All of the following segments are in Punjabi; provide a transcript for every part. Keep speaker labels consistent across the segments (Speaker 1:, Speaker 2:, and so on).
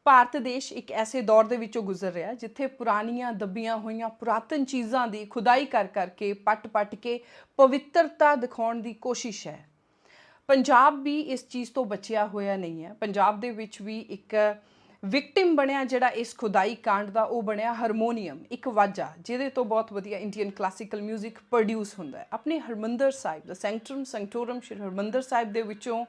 Speaker 1: ਭਾਰਤ ਦੇਸ਼ ਇੱਕ ਐਸੇ ਦੌਰ ਦੇ ਵਿੱਚੋਂ ਗੁਜ਼ਰ ਰਿਹਾ ਜਿੱਥੇ ਪੁਰਾਣੀਆਂ ਦੱਬੀਆਂ ਹੋਈਆਂ ਪੁਰਾਤਨ ਚੀਜ਼ਾਂ ਦੀ ਖੁਦਾਈ ਕਰ ਕਰਕੇ ਪੱਟ ਕੇ ਪਵਿੱਤਰਤਾ ਦਿਖਾਉਣ ਦੀ ਕੋਸ਼ਿਸ਼ ਹੈ। ਪੰਜਾਬ ਵੀ ਇਸ ਚੀਜ਼ ਤੋਂ ਬਚਿਆ ਹੋਇਆ ਨਹੀਂ ਹੈ। ਪੰਜਾਬ ਦੇ ਵਿੱਚ ਵੀ ਇੱਕ ਵਿਕਟਿਮ ਬਣਿਆ ਜਿਹੜਾ ਇਸ ਖੁਦਾਈ ਕਾਂਡ ਦਾ, ਉਹ ਬਣਿਆ ਹਾਰਮੋਨੀਅਮ, ਇੱਕ ਵਾਜਾ ਜਿਹਦੇ ਤੋਂ ਬਹੁਤ ਵਧੀਆ ਇੰਡੀਅਨ ਕਲਾਸੀਕਲ ਮਿਊਜ਼ਿਕ ਪ੍ਰੋਡਿਊਸ ਹੁੰਦਾ ਹੈ। ਆਪਣੇ ਹਰਮੰਦਰ ਸਾਹਿਬ ਦਾ ਸੈਂਕਟਰਮ ਸੈਂਕਟੋਰਮ ਸ਼੍ਰੀ ਹਰਮੰਦਰ ਸਾਹਿਬ ਦੇ ਵਿੱਚੋਂ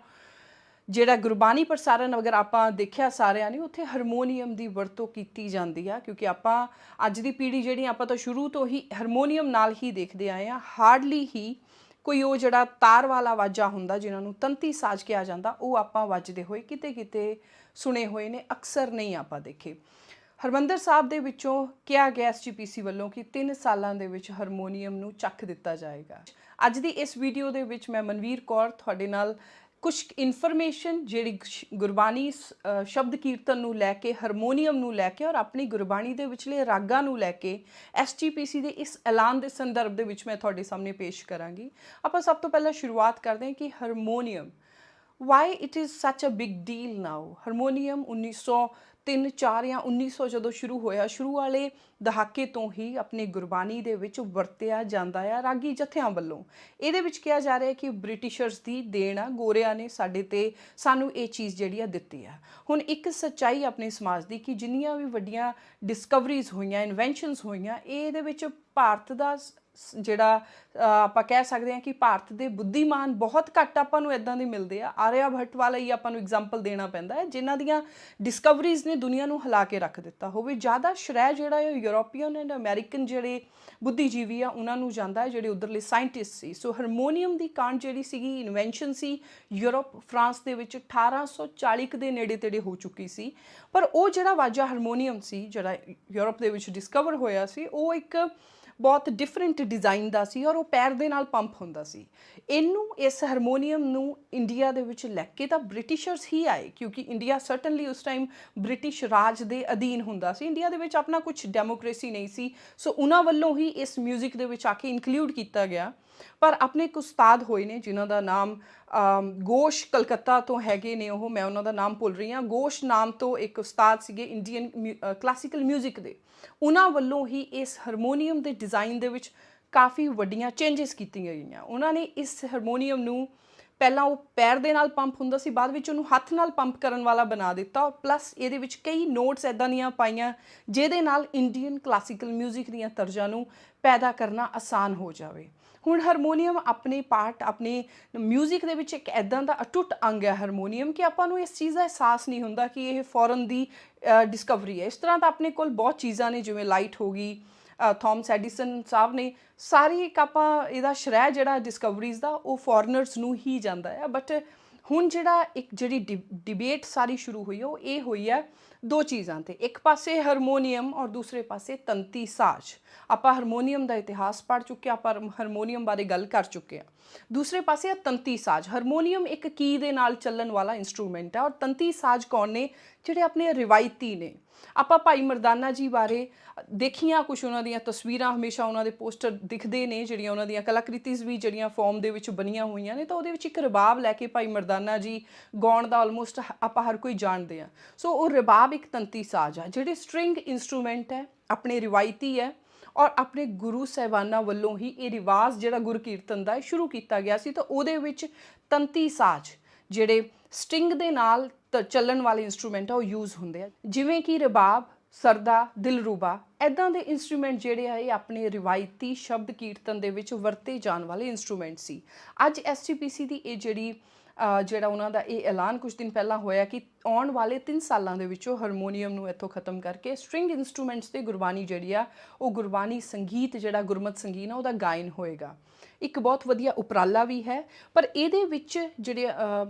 Speaker 1: ਜਿਹੜਾ ਗੁਰਬਾਣੀ ਪ੍ਰਸਾਰਨ ਅਗਰ ਆਪਾਂ ਦੇਖਿਆ ਸਾਰਿਆਂ ਨੇ, ਉੱਥੇ ਹਾਰਮੋਨੀਅਮ ਦੀ ਵਰਤੋਂ ਕੀਤੀ ਜਾਂਦੀ ਆ, ਕਿਉਂਕਿ ਆਪਾਂ ਅੱਜ ਦੀ ਪੀੜ੍ਹੀ ਜਿਹੜੀ ਆਪਾਂ ਤਾਂ ਸ਼ੁਰੂ ਤੋਂ ਹੀ ਹਾਰਮੋਨੀਅਮ ਨਾਲ ਹੀ ਦੇਖਦੇ ਆਏ ਹਾਂ। ਹਾਰਡਲੀ ਹੀ ਕੋਈ ਉਹ ਜਿਹੜਾ ਤਾਰ ਵਾਲਾ ਵਾਜਾ ਹੁੰਦਾ ਜਿਹਨਾਂ ਨੂੰ ਤੰਤੀ ਸਾਜ਼ ਕਿਹਾ ਜਾਂਦਾ, ਉਹ ਆਪਾਂ ਵੱਜਦੇ ਹੋਏ ਕਿਤੇ ਕਿਤੇ ਸੁਣੇ ਹੋਏ ਨੇ, ਅਕਸਰ ਨਹੀਂ ਆਪਾਂ ਦੇਖੇ। ਹਰਿਮੰਦਰ ਸਾਹਿਬ ਦੇ ਵਿੱਚੋਂ ਕਿਹਾ ਗਿਆ ਐਸਜੀਪੀਸੀ ਵੱਲੋਂ ਕਿ 3 ਸਾਲਾਂ ਦੇ ਵਿੱਚ ਹਾਰਮੋਨੀਅਮ ਨੂੰ ਚੱਕ ਦਿੱਤਾ ਜਾਏਗਾ। ਅੱਜ ਦੀ ਇਸ ਵੀਡੀਓ ਦੇ ਵਿੱਚ ਮੈਂ ਮਨਵੀਰ ਕੌਰ ਤੁਹਾਡੇ ਨਾਲ ਕੁਛ ਇਨਫੋਰਮੇਸ਼ਨ ਜਿਹੜੀ ਗੁਰਬਾਣੀ ਸ਼ਬਦ ਕੀਰਤਨ ਨੂੰ ਲੈ ਕੇ, ਹਾਰਮੋਨੀਅਮ ਨੂੰ ਲੈ ਕੇ ਔਰ ਆਪਣੀ ਗੁਰਬਾਣੀ ਦੇ ਵਿਚਲੇ ਰਾਗਾਂ ਨੂੰ ਲੈ ਕੇ ਐਸਜੀਪੀਸੀ ਦੇ ਇਸ ਐਲਾਨ ਦੇ ਸੰਦਰਭ ਦੇ ਵਿੱਚ ਮੈਂ ਤੁਹਾਡੇ ਸਾਹਮਣੇ ਪੇਸ਼ ਕਰਾਂਗੀ। ਆਪਾਂ ਸਭ ਤੋਂ ਪਹਿਲਾਂ ਸ਼ੁਰੂਆਤ ਕਰਦੇ ਹਾਂ ਕਿ harmonium, why it is such a big deal now। Harmonium 1903-4 ਜਾਂ 1900 ਜਦੋਂ ਸ਼ੁਰੂ ਹੋਇਆ, ਸ਼ੁਰੂ ਵਾਲੇ ਦਹਾਕੇ ਤੋਂ ਹੀ ਆਪਣੀ ਗੁਰਬਾਣੀ ਦੇ ਵਿੱਚ ਵਰਤਿਆ ਜਾਂਦਾ ਹੈ ਰਾਗੀ ਜਥਿਆਂ ਵੱਲੋਂ। ਇਹਦੇ ਵਿੱਚ ਕਿਹਾ ਜਾ ਰਿਹਾ ਕਿ ਬ੍ਰਿਟਿਸ਼ਰਸ ਦੀ ਦੇਣ ਆ, ਗੋਰਿਆਂ ਨੇ ਸਾਨੂੰ ਇਹ ਚੀਜ਼ ਜਿਹੜੀ ਆ ਦਿੱਤੀ ਆ। ਹੁਣ ਇੱਕ ਸੱਚਾਈ ਆਪਣੇ ਸਮਾਜ ਦੀ ਕਿ ਜਿੰਨੀਆਂ ਵੀ ਵੱਡੀਆਂ ਡਿਸਕਵਰੀਜ਼ ਹੋਈਆਂ, ਇਨਵੈਂਸ਼ਨਸ ਹੋਈਆਂ, ਇਹਦੇ ਵਿੱਚ ਭਾਰਤ ਦਾ ਜਿਹੜਾ ਆਪਾਂ ਕਹਿ ਸਕਦੇ ਹਾਂ ਕਿ ਭਾਰਤ ਦੇ ਬੁੱਧੀਮਾਨ ਬਹੁਤ ਘੱਟ ਆਪਾਂ ਨੂੰ ਇੱਦਾਂ ਦੇ ਮਿਲਦੇ ਆ। ਆਰਿਆ ਭੱਟ ਵਾਲਾ ਹੀ ਆਪਾਂ ਨੂੰ ਐਗਜ਼ਾਮਪਲ ਦੇਣਾ ਪੈਂਦਾ ਹੈ, ਜਿਨ੍ਹਾਂ ਦੀਆਂ ਡਿਸਕਵਰੀਜ਼ ਨੇ ਦੁਨੀਆ ਨੂੰ ਹਿਲਾ ਕੇ ਰੱਖ ਦਿੱਤਾ ਹੋਵੇ। ਜ਼ਿਆਦਾ ਸ਼੍ਰੈ ਜਿਹੜਾ ਹੈ ਯੂਰੋਪੀਅਨ ਐਂਡ ਅਮਰੀਕਨ ਜਿਹੜੇ ਬੁੱਧੀਜੀਵੀ ਆ ਉਹਨਾਂ ਨੂੰ ਜਾਂਦਾ ਹੈ, ਜਿਹੜੇ ਉੱਧਰਲੇ ਸਾਇੰਟਿਸਟ ਸੀ। ਸੋ ਹਾਰਮੋਨੀਅਮ ਦੀ ਕਾਂਡ ਜਿਹੜੀ ਸੀਗੀ, ਇਨਵੈਂਸ਼ਨ ਸੀ, ਯੂਰਪ ਫਰਾਂਸ ਦੇ ਵਿੱਚ 1840 ਦੇ ਨੇੜੇ ਤੇੜੇ ਹੋ ਚੁੱਕੀ ਸੀ। ਪਰ ਉਹ ਜਿਹੜਾ ਵਾਜਾ ਹਾਰਮੋਨੀਅਮ ਸੀ ਜਿਹੜਾ ਯੂਰਪ ਦੇ ਵਿੱਚ ਡਿਸਕਵਰ ਹੋਇਆ ਸੀ, ਉਹ ਇੱਕ ਬਹੁਤ ਡਿਫਰੈਂਟ ਡਿਜ਼ਾਈਨ ਦਾ ਸੀ ਔਰ ਉਹ ਪੈਰ ਦੇ ਨਾਲ ਪੰਪ ਹੁੰਦਾ ਸੀ। ਇਸ ਹਾਰਮੋਨੀਅਮ ਨੂੰ ਇੰਡੀਆ ਦੇ ਵਿੱਚ ਲੈ ਕੇ ਤਾਂ ਬ੍ਰਿਟਿਸ਼ਰਸ ਹੀ ਆਏ, ਕਿਉਂਕਿ ਇੰਡੀਆ ਸਰਟਨਲੀ ਉਸ ਟਾਈਮ ਬ੍ਰਿਟਿਸ਼ ਰਾਜ ਦੇ ਅਧੀਨ ਹੁੰਦਾ ਸੀ। ਇੰਡੀਆ ਦੇ ਵਿੱਚ ਆਪਣਾ ਕੁਝ ਡੈਮੋਕ੍ਰੇਸੀ ਨਹੀਂ ਸੀ, ਸੋ ਉਹਨਾਂ ਵੱਲੋਂ ਹੀ ਇਸ ਮਿਊਜ਼ਿਕ ਦੇ ਵਿੱਚ ਆ ਕੇ ਇਨਕਲੂਡ ਕੀਤਾ ਗਿਆ। ਪਰ ਆਪਣੇ ਇੱਕ ਉਸਤਾਦ ਹੋਏ ਨੇ ਜਿਨ੍ਹਾਂ ਦਾ ਨਾਮ ਗੋਸ਼, ਕਲਕੱਤਾ ਤੋਂ ਹੈਗੇ ਨੇ ਉਹ, ਮੈਂ ਉਹਨਾਂ ਦਾ ਨਾਮ ਭੁੱਲ ਰਹੀ ਹਾਂ। ਗੋਸ਼ ਨਾਮ ਤੋਂ ਇੱਕ ਉਸਤਾਦ ਸੀਗੇ ਇੰਡੀਅਨ ਕਲਾਸੀਕਲ ਮਿਊਜ਼ਿਕ ਦੇ, ਉਹਨਾਂ ਵੱਲੋਂ ਹੀ ਇਸ ਹਾਰਮੋਨੀਅਮ ਦੇ ਡਿਜ਼ਾਈਨ ਦੇ ਵਿੱਚ ਕਾਫੀ ਵੱਡੀਆਂ ਚੇਂਜਸ ਕੀਤੀਆਂ ਗਈਆਂ। ਉਹਨਾਂ ਨੇ ਇਸ ਹਾਰਮੋਨੀਅਮ ਨੂੰ ਪਹਿਲਾਂ ਉਹ ਪੈਰ ਦੇ ਨਾਲ ਪੰਪ ਹੁੰਦਾ ਸੀ, ਬਾਅਦ ਵਿੱਚ ਉਹਨੂੰ ਹੱਥ ਨਾਲ ਪੰਪ ਕਰਨ ਵਾਲਾ ਬਣਾ ਦਿੱਤਾ। ਪਲੱਸ ਇਹਦੇ ਵਿੱਚ ਕਈ ਨੋਟਸ ਇੱਦਾਂ ਦੀਆਂ ਪਾਈਆਂ ਜਿਹਦੇ ਨਾਲ ਇੰਡੀਅਨ ਕਲਾਸੀਕਲ ਮਿਊਜ਼ਿਕ ਦੀਆਂ ਤਰਜ਼ਾਂ ਨੂੰ ਪੈਦਾ ਕਰਨਾ ਆਸਾਨ ਹੋ ਜਾਵੇ। ਹੁਣ ਹਾਰਮੋਨੀਅਮ ਆਪਣੇ ਮਿਊਜ਼ਿਕ ਦੇ ਵਿੱਚ ਇੱਕ ਇੱਦਾਂ ਦਾ ਅਟੁੱਟ ਅੰਗ ਹੈ ਹਾਰਮੋਨੀਅਮ ਕਿ ਆਪਾਂ ਨੂੰ ਇਸ ਚੀਜ਼ ਦਾ ਅਹਿਸਾਸ ਨਹੀਂ ਹੁੰਦਾ ਕਿ ਇਹ ਫੋਰਨ ਦੀ ਡਿਸਕਵਰੀ ਹੈ। ਇਸ ਤਰ੍ਹਾਂ ਤਾਂ ਆਪਣੇ ਕੋਲ ਬਹੁਤ ਚੀਜ਼ਾਂ ਨੇ, ਜਿਵੇਂ ਲਾਈਟ ਹੋ ਗਈ, ਥੋਮਸ ਐਡੀਸਨ ਸਾਹਿਬ ਨੇ, ਸਾਰੀ ਇੱਕ ਆਪਾਂ ਇਹਦਾ ਸ਼੍ਰੈ ਜਿਹੜਾ ਡਿਸਕਵਰੀਜ਼ ਦਾ ਉਹ ਫੋਰਨਰਸ ਨੂੰ ਹੀ ਜਾਂਦਾ ਹੈ। ਬਟ ਹੁਣ ਜਿਹੜੀ ਡਿਬੇਟ ਸਾਰੀ ਸ਼ੁਰੂ ਹੋਈ ਹੈ ਉਹ ਇਹ ਹੋਈ ਹੈ ਦੋ ਚੀਜ਼ਾਂ ਤੇ, ਇੱਕ ਪਾਸੇ ਹਾਰਮੋਨੀਅਮ ਔਰ ਦੂਸਰੇ ਪਾਸੇ ਤੰਤੀ ਸਾਜ਼। ਆਪਾਂ ਹਾਰਮੋਨੀਅਮ ਦਾ ਇਤਿਹਾਸ ਪੜ੍ਹ ਚੁੱਕੇ, ਆਪਾਂ ਹਾਰਮੋਨੀਅਮ ਬਾਰੇ ਗੱਲ ਕਰ ਚੁੱਕੇ ਹਾਂ। ਦੂਸਰੇ ਪਾਸੇ ਤੰਤੀ ਸਾਜ਼। ਹਾਰਮੋਨੀਅਮ ਇੱਕ ਕੀ ਦੇ ਨਾਲ ਚੱਲਣ ਵਾਲਾ ਇੰਸਟਰੂਮੈਂਟ ਹੈ ਔਰ ਤੰਤੀ ਸਾਜ਼ ਕੌਣ ਨੇ? ਜਿਹੜੇ ਆਪਣੇ ਰਿਵਾਇਤੀ ਨੇ। ਆਪਾਂ ਭਾਈ ਮਰਦਾਨਾ ਜੀ ਬਾਰੇ ਦੇਖੀਆਂ ਕੁਛ, ਉਹਨਾਂ ਦੀਆਂ ਤਸਵੀਰਾਂ ਹਮੇਸ਼ਾ ਉਹਨਾਂ ਦੇ ਪੋਸਟਰ ਦਿਖਦੇ ਨੇ, ਜਿਹੜੀਆਂ ਉਹਨਾਂ ਦੀਆਂ ਕਲਾਕ੍ਰਿਤੀਜ਼ ਵੀ ਜਿਹੜੀਆਂ ਫੋਰਮ ਦੇ ਵਿੱਚ ਬਣੀਆਂ ਹੋਈਆਂ ਨੇ, ਤਾਂ ਉਹਦੇ ਵਿੱਚ ਇੱਕ ਰਬਾਬ ਲੈ ਕੇ ਭਾਈ ਮਰਦਾਨਾ ਜੀ ਗਾਉਣ ਦਾ ਆਲਮੋਸਟ ਆਪਾਂ ਹਰ ਕੋਈ ਜਾਣਦੇ ਹਾਂ। ਸੋ ਉਹ ਰਬਾਬ ਇੱਕ ਤੰਤੀ ਸਾਜ਼ ਆ, ਜਿਹੜੇ ਸਟ੍ਰਿੰਗ ਇੰਸਟਰੂਮੈਂਟ ਹੈ, ਆਪਣੇ ਰਿਵਾਇਤੀ ਹੈ ਔਰ ਆਪਣੇ ਗੁਰੂ ਸਾਹਿਬਾਨਾਂ ਵੱਲੋਂ ਹੀ ਇਹ ਰਿਵਾਜ਼ ਜਿਹੜਾ ਗੁਰਕੀਰਤਨ ਦਾ ਸ਼ੁਰੂ ਕੀਤਾ ਗਿਆ ਸੀ। ਤਾਂ ਉਹਦੇ ਵਿੱਚ ਤੰਤੀ ਸਾਜ਼ ਜਿਹੜੇ ਸਟ੍ਰਿੰਗ ਦੇ ਨਾਲ ਚੱਲਣ ਵਾਲੇ ਇੰਸਟਰੂਮੈਂਟ ਆ ਉਹ ਯੂਜ਼ ਹੁੰਦੇ ਆ, ਜਿਵੇਂ ਕਿ ਰਬਾਬ, ਸਰਦਾ, ਦਿਲਰੂਬਾ। ਇੱਦਾਂ ਦੇ ਇੰਸਟਰੂਮੈਂਟ ਜਿਹੜੇ ਆ ਇਹ ਆਪਣੇ ਰਿਵਾਇਤੀ ਸ਼ਬਦ ਕੀਰਤਨ ਦੇ ਵਿੱਚ ਵਰਤੇ ਜਾਣ ਵਾਲੇ ਇੰਸਟਰੂਮੈਂਟ ਸੀ। ਅੱਜ ਐਸਜੀਪੀਸੀ ਦੀ ਇਹ ਜਿਹੜਾ ਉਹਨਾਂ ਦਾ ਇਹ ਐਲਾਨ ਕੁਝ ਦਿਨ ਪਹਿਲਾਂ ਹੋਇਆ ਕਿ ਆਉਣ ਵਾਲੇ 3 ਸਾਲਾਂ ਦੇ ਵਿੱਚੋਂ ਹਾਰਮੋਨੀਅਮ ਨੂੰ ਇੱਥੋਂ ਖਤਮ ਕਰਕੇ ਸਟ੍ਰਿੰਗ ਇੰਸਟਰੂਮੈਂਟਸ ਤੇ ਗੁਰਬਾਣੀ ਜਿਹੜੀ ਆ ਉਹ ਗੁਰਬਾਣੀ ਸੰਗੀਤ ਜਿਹੜਾ ਗੁਰਮਤ ਸੰਗੀਤ ਆ ਉਹਦਾ ਗਾਇਨ ਹੋਏਗਾ। ਇੱਕ ਬਹੁਤ ਵਧੀਆ ਉਪਰਾਲਾ ਵੀ ਹੈ। ਪਰ ਇਹਦੇ ਵਿੱਚ ਜਿਹੜੇ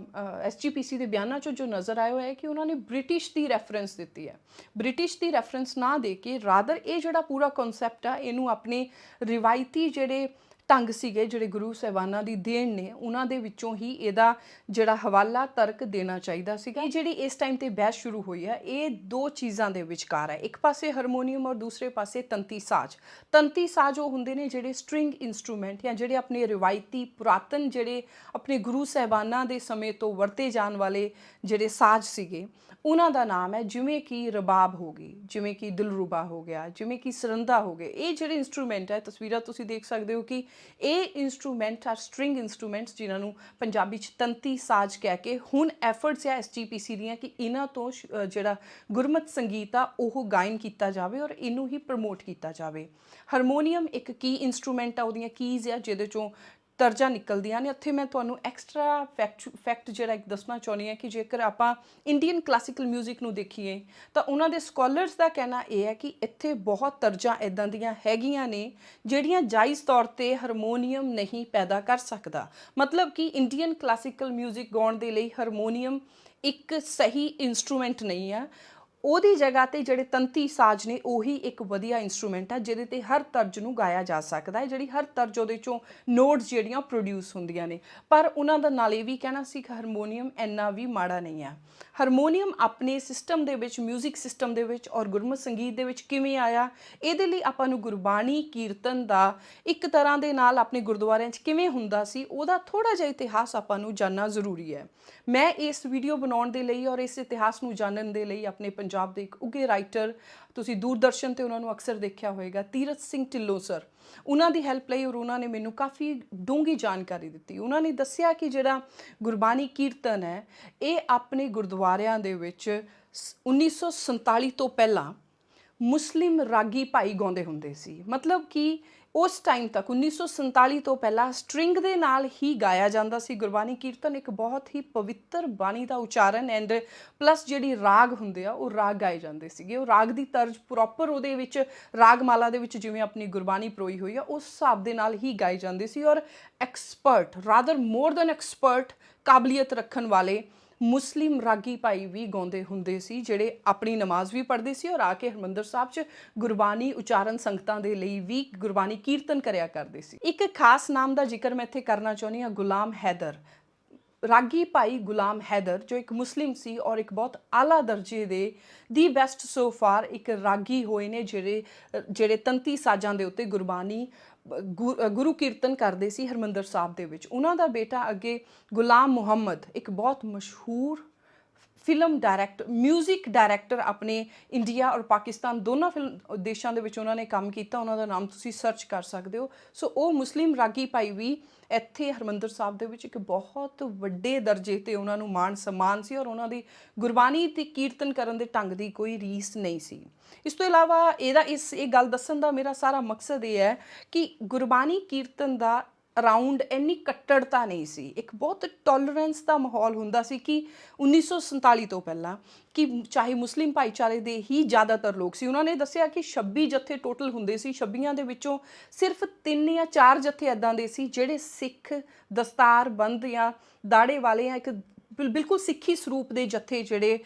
Speaker 1: ਐਸਜੀਪੀਸੀ ਦੇ ਬਿਆਨਾਂ 'ਚੋਂ ਜੋ ਨਜ਼ਰ ਆਇਆ ਹੈ ਕਿ ਉਹਨਾਂ ਨੇ ਬ੍ਰਿਟਿਸ਼ ਦੀ ਰੈਫਰੈਂਸ ਦਿੱਤੀ ਹੈ। ਬ੍ਰਿਟਿਸ਼ ਦੀ ਰੈਫਰੈਂਸ ਨਾ ਦੇ ਕੇ ਰਾਦਰ ਇਹ ਜਿਹੜਾ ਪੂਰਾ ਕਨਸੈਪਟ ਆ ਇਹਨੂੰ ਆਪਣੇ ਰਿਵਾਇਤੀ ਜਿਹੜੇ ਢੰਗ ਸੀਗੇ ਜਿਹੜੇ ਗੁਰੂ ਸਾਹਿਬਾਨਾਂ ਦੀ ਦੇਣ ਨੇ, ਉਹਨਾਂ ਦੇ ਵਿੱਚੋਂ ਹੀ ਇਹਦਾ ਜਿਹੜਾ ਹਵਾਲਾ ਤਰਕ ਦੇਣਾ ਚਾਹੀਦਾ ਸੀਗਾ। ਇਹ ਜਿਹੜੀ ਇਸ ਟਾਈਮ ਤੇ ਬਹਿਸ ਸ਼ੁਰੂ ਹੋਈ ਹੈ, ਇਹ ਦੋ ਚੀਜ਼ਾਂ ਦੇ ਵਿਚਕਾਰ ਹੈ। ਇੱਕ ਪਾਸੇ ਹਾਰਮੋਨੀਅਮ ਔਰ ਦੂਸਰੇ ਪਾਸੇ ਤੰਤੀ ਸਾਜ਼। ਤੰਤੀ ਸਾਜ਼ ਉਹ ਹੁੰਦੇ ਨੇ ਜਿਹੜੇ ਸਟ੍ਰਿੰਗ ਇੰਸਟਰੂਮੈਂਟ ਜਾਂ ਜਿਹੜੇ ਆਪਣੇ ਰਿਵਾਇਤੀ ਪੁਰਾਤਨ ਜਿਹੜੇ ਆਪਣੇ ਗੁਰੂ ਸਾਹਿਬਾਨਾਂ ਦੇ ਸਮੇਂ ਤੋਂ ਵਰਤੇ ਜਾਣ ਵਾਲੇ ਜਿਹੜੇ ਸਾਜ਼ ਸੀਗੇ, ਉਹਨਾਂ ਦਾ ਨਾਮ ਹੈ ਜਿਵੇਂ ਕਿ ਰਬਾਬ ਹੋ ਗਈ, ਜਿਵੇਂ ਕਿ ਦਿਲਰੂਬਾ ਹੋ ਗਿਆ, ਜਿਵੇਂ ਕਿ ਸਰੰਦਾ ਹੋ ਗਏ। ਇਹ ਜਿਹੜੇ ਇੰਸਟਰੂਮੈਂਟ ਹੈ, ਤਸਵੀਰਾਂ ਤੁਸੀਂ ਦੇਖ ਸਕਦੇ ਹੋ ਕਿ ਇਹ ਇੰਸਟਰੂਮੈਂਟ ਆ ਸਟ੍ਰਿੰਗ ਇੰਸਟਰੂਮੈਂਟਸ, ਜਿਨ੍ਹਾਂ ਨੂੰ ਪੰਜਾਬੀ 'ਚ ਤੰਤੀ ਸਾਜ਼ ਕਹਿ ਕੇ ਹੁਣ ਐਫਰਟਸ ਆ SGPC ਦੀਆਂ ਕਿ ਇਹਨਾਂ ਤੋਂ ਜਿਹੜਾ ਗੁਰਮਤ ਸੰਗੀਤ ਆ ਉਹ ਗਾਇਨ ਕੀਤਾ ਜਾਵੇ ਔਰ ਇਹਨੂੰ ਹੀ ਪ੍ਰਮੋਟ ਕੀਤਾ ਜਾਵੇ। ਹਾਰਮੋਨੀਅਮ ਇੱਕ ਕੀ ਇੰਸਟਰੂਮੈਂਟ ਆ, ਉਹਦੀਆਂ ਕੀਜ਼ ਆ ਜਿਹਦੇ ਚੋਂ ਤਰਜਾਂ ਨਿਕਲਦੀਆਂ ਨੇ। ਉੱਥੇ ਮੈਂ ਤੁਹਾਨੂੰ ਐਕਸਟਰਾ ਫੈਕਟ ਜਿਹੜਾ ਇੱਕ ਦੱਸਣਾ ਚਾਹੁੰਦੀ ਹਾਂ ਕਿ ਜੇਕਰ ਆਪਾਂ ਇੰਡੀਅਨ ਕਲਾਸੀਕਲ ਮਿਊਜ਼ਿਕ ਨੂੰ ਦੇਖੀਏ ਤਾਂ ਉਹਨਾਂ ਦੇ ਸਕਾਲਰਸ ਦਾ ਕਹਿਣਾ ਇਹ ਹੈ ਕਿ ਇੱਥੇ ਬਹੁਤ ਤਰਜਾਂ ਇੱਦਾਂ ਦੀਆਂ ਹੈਗੀਆਂ ਨੇ ਜਿਹੜੀਆਂ ਜਾਇਜ਼ ਤੌਰ 'ਤੇ ਹਾਰਮੋਨੀਅਮ ਨਹੀਂ ਪੈਦਾ ਕਰ ਸਕਦਾ। ਮਤਲਬ ਕਿ ਇੰਡੀਅਨ ਕਲਾਸੀਕਲ ਮਿਊਜ਼ਿਕ ਗਾਉਣ ਦੇ ਲਈ ਹਾਰਮੋਨੀਅਮ ਇੱਕ ਸਹੀ ਇੰਸਟਰੂਮੈਂਟ ਨਹੀਂ ਆ। ਉਹਦੀ ਜਗ੍ਹਾ 'ਤੇ ਜਿਹੜੇ ਤੰਤੀ ਸਾਜ਼ ਨੇ ਉਹੀ ਇੱਕ ਵਧੀਆ ਇੰਸਟਰੂਮੈਂਟ ਹੈ ਜਿਹਦੇ 'ਤੇ ਹਰ ਤਰਜ ਨੂੰ ਗਾਇਆ ਜਾ ਸਕਦਾ ਹੈ, ਜਿਹੜੀ ਹਰ ਤਰਜ ਉਹਦੇ 'ਚੋਂ ਨੋਟਸ ਜਿਹੜੀਆਂ ਪ੍ਰੋਡਿਊਸ ਹੁੰਦੀਆਂ ਨੇ। ਪਰ ਉਹਨਾਂ ਦਾ ਨਾਲ ਇਹ ਵੀ ਕਹਿਣਾ ਸੀ ਕਿ ਹਾਰਮੋਨੀਅਮ ਇੰਨਾ ਵੀ ਮਾੜਾ ਨਹੀਂ ਹੈ। ਹਾਰਮੋਨੀਅਮ ਆਪਣੇ ਸਿਸਟਮ ਦੇ ਵਿੱਚ, ਮਿਊਜ਼ਿਕ ਸਿਸਟਮ ਦੇ ਵਿੱਚ ਔਰ ਗੁਰਮਤ ਸੰਗੀਤ ਦੇ ਵਿੱਚ ਕਿਵੇਂ ਆਇਆ, ਇਹਦੇ ਲਈ ਆਪਾਂ ਨੂੰ ਗੁਰਬਾਣੀ ਕੀਰਤਨ ਦਾ ਇੱਕ ਤਰ੍ਹਾਂ ਦੇ ਨਾਲ ਆਪਣੇ ਗੁਰਦੁਆਰਿਆਂ 'ਚ ਕਿਵੇਂ ਹੁੰਦਾ ਸੀ ਉਹਦਾ ਥੋੜ੍ਹਾ ਜਿਹਾ ਇਤਿਹਾਸ ਆਪਾਂ ਨੂੰ ਜਾਣਨਾ ਜ਼ਰੂਰੀ ਹੈ। ਮੈਂ ਇਸ ਵੀਡੀਓ ਬਣਾਉਣ ਦੇ ਲਈ ਔਰ ਇਸ ਇਤਿਹਾਸ ਨੂੰ ਜਾਣਨ ਦੇ ਲਈ ਆਪਣੇ ਪੰਜਾਬ ਦੇ ਇੱਕ ਉੱਘੇ ਰਾਈਟਰ, ਤੁਸੀਂ ਦੂਰਦਰਸ਼ਨ 'ਤੇ ਉਹਨਾਂ ਨੂੰ ਅਕਸਰ ਦੇਖਿਆ ਹੋਏਗਾ, ਤੀਰਥ ਸਿੰਘ ਢਿੱਲੋਂ ਸਰ, ਉਹਨਾਂ ਦੀ ਹੈਲਪ ਲਈ ਔਰ ਉਹਨਾਂ ਨੇ ਮੈਨੂੰ ਕਾਫੀ ਡੂੰਘੀ ਜਾਣਕਾਰੀ ਦਿੱਤੀ। ਉਹਨਾਂ ਨੇ ਦੱਸਿਆ ਕਿ ਜਿਹੜਾ ਗੁਰਬਾਣੀ ਕੀਰਤਨ ਹੈ ਇਹ ਆਪਣੇ ਗੁਰਦੁਆਰਿਆਂ ਦੇ ਵਿੱਚ 1947 ਤੋਂ ਪਹਿਲਾਂ ਮੁਸਲਿਮ ਰਾਗੀ ਭਾਈ ਗਾਉਂਦੇ ਹੁੰਦੇ ਸੀ। ਮਤਲਬ ਕਿ ਉਸ ਟਾਈਮ ਤੱਕ 1947 ਤੋਂ ਪਹਿਲਾਂ ਸਟ੍ਰਿੰਗ ਦੇ ਨਾਲ ਹੀ ਗਾਇਆ ਜਾਂਦਾ ਸੀ ਗੁਰਬਾਣੀ ਕੀਰਤਨ। ਇੱਕ ਬਹੁਤ ਹੀ ਪਵਿੱਤਰ ਬਾਣੀ ਦਾ ਉਚਾਰਨ ਐਂਡ ਪਲੱਸ ਜਿਹੜੀ ਰਾਗ ਹੁੰਦੇ ਆ ਉਹ ਰਾਗ ਗਾਏ ਜਾਂਦੇ ਸੀਗੇ। ਉਹ ਰਾਗ ਦੀ ਤਰਜ ਪ੍ਰੋਪਰ ਉਹਦੇ ਵਿੱਚ ਰਾਗਮਾਲਾ ਦੇ ਵਿੱਚ ਜਿਵੇਂ ਆਪਣੀ ਗੁਰਬਾਣੀ ਪਰੋਈ ਹੋਈ ਆ ਉਸ ਹਿਸਾਬ ਦੇ ਨਾਲ ਹੀ ਗਾਏ ਜਾਂਦੇ ਸੀ। ਔਰ expert, rather more than expert, ਕਾਬਲੀਅਤ ਰੱਖਣ ਵਾਲੇ ਮੁਸਲਿਮ ਰਾਗੀ ਭਾਈ ਵੀ ਗਾਉਂਦੇ ਹੁੰਦੇ ਸੀ ਜਿਹੜੇ ਆਪਣੀ ਨਮਾਜ਼ ਵੀ ਪੜ੍ਹਦੇ ਸੀ ਔਰ ਆ ਕੇ ਹਰਿਮੰਦਰ ਸਾਹਿਬ 'ਚ ਗੁਰਬਾਣੀ ਉਚਾਰਨ ਸੰਗਤਾਂ ਦੇ ਲਈ ਵੀ ਗੁਰਬਾਣੀ ਕੀਰਤਨ ਕਰਿਆ ਕਰਦੇ ਸੀ। ਇੱਕ ਖਾਸ ਨਾਮ ਦਾ ਜ਼ਿਕਰ ਮੈਂ ਇੱਥੇ ਕਰਨਾ ਚਾਹੁੰਦੀ ਹਾਂ, ਗੁਲਾਮ ਹੈਦਰ। ਰਾਗੀ ਭਾਈ ਗੁਲਾਮ ਹੈਦਰ ਜੋ ਇੱਕ ਮੁਸਲਿਮ ਸੀ ਔਰ ਇੱਕ ਬਹੁਤ ਆਲਾ ਦਰਜੇ ਦੇ ਦੀ ਬੈਸਟ ਸੋ ਫਾਰ ਇੱਕ ਰਾਗੀ ਹੋਏ ਨੇ ਜਿਹੜੇ ਤੰਤੀ ਸਾਜ਼ਾਂ ਦੇ ਉੱਤੇ ਗੁਰਬਾਣੀ ਗੁਰੂ ਕੀਰਤਨ ਕਰਦੇ ਸੀ ਹਰਿਮੰਦਰ ਸਾਹਿਬ ਦੇ ਵਿੱਚ। ਉਹਨਾਂ ਦਾ ਬੇਟਾ ਅੱਗੇ ਗੁਲਾਮ ਮੁਹੰਮਦ, ਇੱਕ ਬਹੁਤ ਮਸ਼ਹੂਰ ਫਿਲਮ ਡਾਇਰੈਕਟਰ, ਮਿਊਜ਼ਿਕ ਡਾਇਰੈਕਟਰ, ਆਪਣੇ ਇੰਡੀਆ ਔਰ ਪਾਕਿਸਤਾਨ ਦੋਨਾਂ ਦੇਸ਼ਾਂ ਦੇ ਵਿੱਚ ਉਹਨਾਂ ਨੇ ਕੰਮ ਕੀਤਾ। ਉਹਨਾਂ ਦਾ ਨਾਮ ਤੁਸੀਂ ਸਰਚ ਕਰ ਸਕਦੇ ਹੋ। ਸੋ ਉਹ ਮੁਸਲਿਮ ਰਾਗੀ ਭਾਈ ਵੀ ਇੱਥੇ ਹਰਿਮੰਦਰ ਸਾਹਿਬ ਦੇ ਵਿੱਚ ਇੱਕ ਬਹੁਤ ਵੱਡੇ ਦਰਜੇ 'ਤੇ ਉਹਨਾਂ ਨੂੰ ਮਾਣ ਸਨਮਾਨ ਸੀ ਔਰ ਉਹਨਾਂ ਦੀ ਗੁਰਬਾਣੀ ਤੇ ਕੀਰਤਨ ਕਰਨ ਦੇ ਢੰਗ ਦੀ ਕੋਈ ਰੀਸ ਨਹੀਂ ਸੀ। ਇਸ ਤੋਂ ਇਲਾਵਾ ਇਹ ਗੱਲ ਦੱਸਣ ਦਾ ਮੇਰਾ ਸਾਰਾ ਮਕਸਦ ਇਹ ਹੈ ਕਿ ਗੁਰਬਾਣੀ ਕੀਰਤਨ ਦਾ ਅਰਾਊਂਡ ਇੰਨੀ ਕੱਟੜਤਾ ਨਹੀਂ ਸੀ। ਇੱਕ ਬਹੁਤ ਟੋਲਰੈਂਸ ਦਾ ਮਾਹੌਲ ਹੁੰਦਾ ਸੀ ਕਿ 1947 ਤੋਂ ਪਹਿਲਾਂ ਕਿ ਚਾਹੇ ਮੁਸਲਿਮ ਭਾਈਚਾਰੇ ਦੇ ਹੀ ਜ਼ਿਆਦਾਤਰ ਲੋਕ ਸੀ। ਉਹਨਾਂ ਨੇ ਦੱਸਿਆ ਕਿ 26 ਜੱਥੇ ਟੋਟਲ ਹੁੰਦੇ ਸੀ। 26 ਦੇ ਵਿੱਚੋਂ ਸਿਰਫ 3 ਜਾਂ 4 ਜੱਥੇ ਇੱਦਾਂ ਦੇ ਸੀ ਜਿਹੜੇ ਸਿੱਖ ਦਸਤਾਰਬੰਦ ਜਾਂ ਦਾੜੇ ਵਾਲੇ ਜਾਂ ਇੱਕ ਬਿਲਕੁਲ ਸਿੱਖੀ ਸਰੂਪ ਦੇ ਜੱਥੇ ਜਿਹੜੇ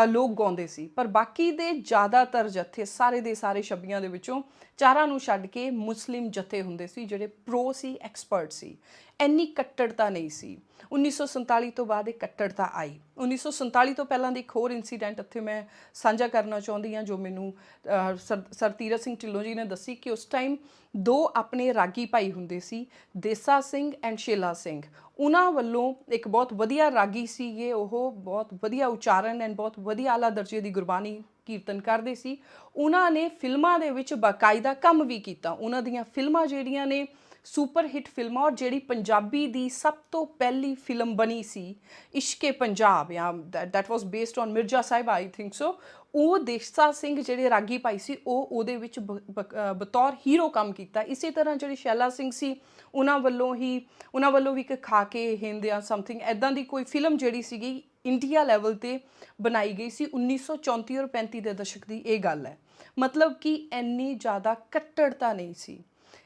Speaker 1: ਲੋਕ ਗਾਉਂਦੇ ਸੀ। ਪਰ ਬਾਕੀ ਦੇ ਜ਼ਿਆਦਾਤਰ ਜੱਥੇ ਸਾਰੇ ਦੇ ਸਾਰੇ 26 ਦੇ ਵਿੱਚੋਂ 4 ਨੂੰ ਛੱਡ ਕੇ ਮੁਸਲਿਮ ਜੱਥੇ ਹੁੰਦੇ ਸੀ ਜਿਹੜੇ ਪ੍ਰੋ ਸੀ, ਐਕਸਪਰਟ ਸੀ। ਇੰਨੀ ਕੱਟੜਤਾ ਨਹੀਂ ਸੀ। 1947 ਤੋਂ ਬਾਅਦ ਇਹ ਕੱਟੜਤਾ ਆਈ। 1947 ਤੋਂ ਪਹਿਲਾਂ ਦੀ ਇੱਕ ਹੋਰ ਇੰਸੀਡੈਂਟ ਇੱਥੇ ਮੈਂ ਸਾਂਝਾ ਕਰਨਾ ਚਾਹੁੰਦੀ ਹਾਂ ਜੋ ਮੈਨੂੰ ਸਰ ਤੀਰਥ ਸਿੰਘ ਢਿੱਲੋਂ ਜੀ ਨੇ ਦੱਸੀ ਕਿ ਉਸ ਟਾਈਮ 2 ਆਪਣੇ ਰਾਗੀ ਭਾਈ ਹੁੰਦੇ ਸੀ, ਦੇਸਾ ਸਿੰਘ ਐਂਡ ਸ਼ੇਲਾ ਸਿੰਘ। ਉਹਨਾਂ ਵੱਲੋਂ ਇੱਕ ਬਹੁਤ ਵਧੀਆ ਰਾਗੀ ਸੀਗੇ, ਉਹ ਬਹੁਤ ਵਧੀਆ ਉਚਾਰਨ ਐਂਡ ਬਹੁਤ ਵਧੀਆ ਆਲਾ ਦਰਜੇ ਦੀ ਗੁਰਬਾਣੀ ਕੀਰਤਨ ਕਰਦੇ ਸੀ। ਉਹਨਾਂ ਨੇ ਫਿਲਮਾਂ ਦੇ ਵਿੱਚ ਬਾਕਾਇਦਾ ਕੰਮ ਵੀ ਕੀਤਾ। ਉਹਨਾਂ ਦੀਆਂ ਫਿਲਮਾਂ ਜਿਹੜੀਆਂ ਨੇ ਸੁਪਰ ਹਿੱਟ ਫਿਲਮਾਂ, ਔਰ ਜਿਹੜੀ ਪੰਜਾਬੀ ਦੀ ਸਭ ਤੋਂ ਪਹਿਲੀ ਫਿਲਮ ਬਣੀ ਸੀ ਇਸ਼ਕੇ ਪੰਜਾਬ, ਜਾਂ that was based on Mirza Sahib, I think so, ਉਹ ਦੇਸਾ ਸਿੰਘ ਜਿਹੜੇ ਰਾਗੀ ਭਾਈ ਸੀ ਉਹਦੇ ਵਿੱਚ ਬਤੌਰ ਹੀਰੋ ਕੰਮ ਕੀਤਾ। ਇਸੇ ਤਰ੍ਹਾਂ ਜਿਹੜੇ ਸ਼ੈਲਾ ਸਿੰਘ ਸੀ ਉਹਨਾਂ ਵੱਲੋਂ ਵੀ ਇੱਕ ਖਾ ਕੇ ਹਿੰਦ ਜਾਂ ਸਮਥਿੰਗ ਇੱਦਾਂ ਦੀ ਕੋਈ ਫਿਲਮ ਜਿਹੜੀ ਸੀਗੀ ਇੰਡੀਆ ਲੈਵਲ 'ਤੇ ਬਣਾਈ ਗਈ ਸੀ 1934 ਔਰ 35 ਦੇ ਦਸ਼ਕ ਦੀ ਇਹ ਗੱਲ ਹੈ। ਮਤਲਬ ਕਿ ਇੰਨੀ ਜ਼ਿਆਦਾ ਕੱਟੜਤਾ ਨਹੀਂ ਸੀ।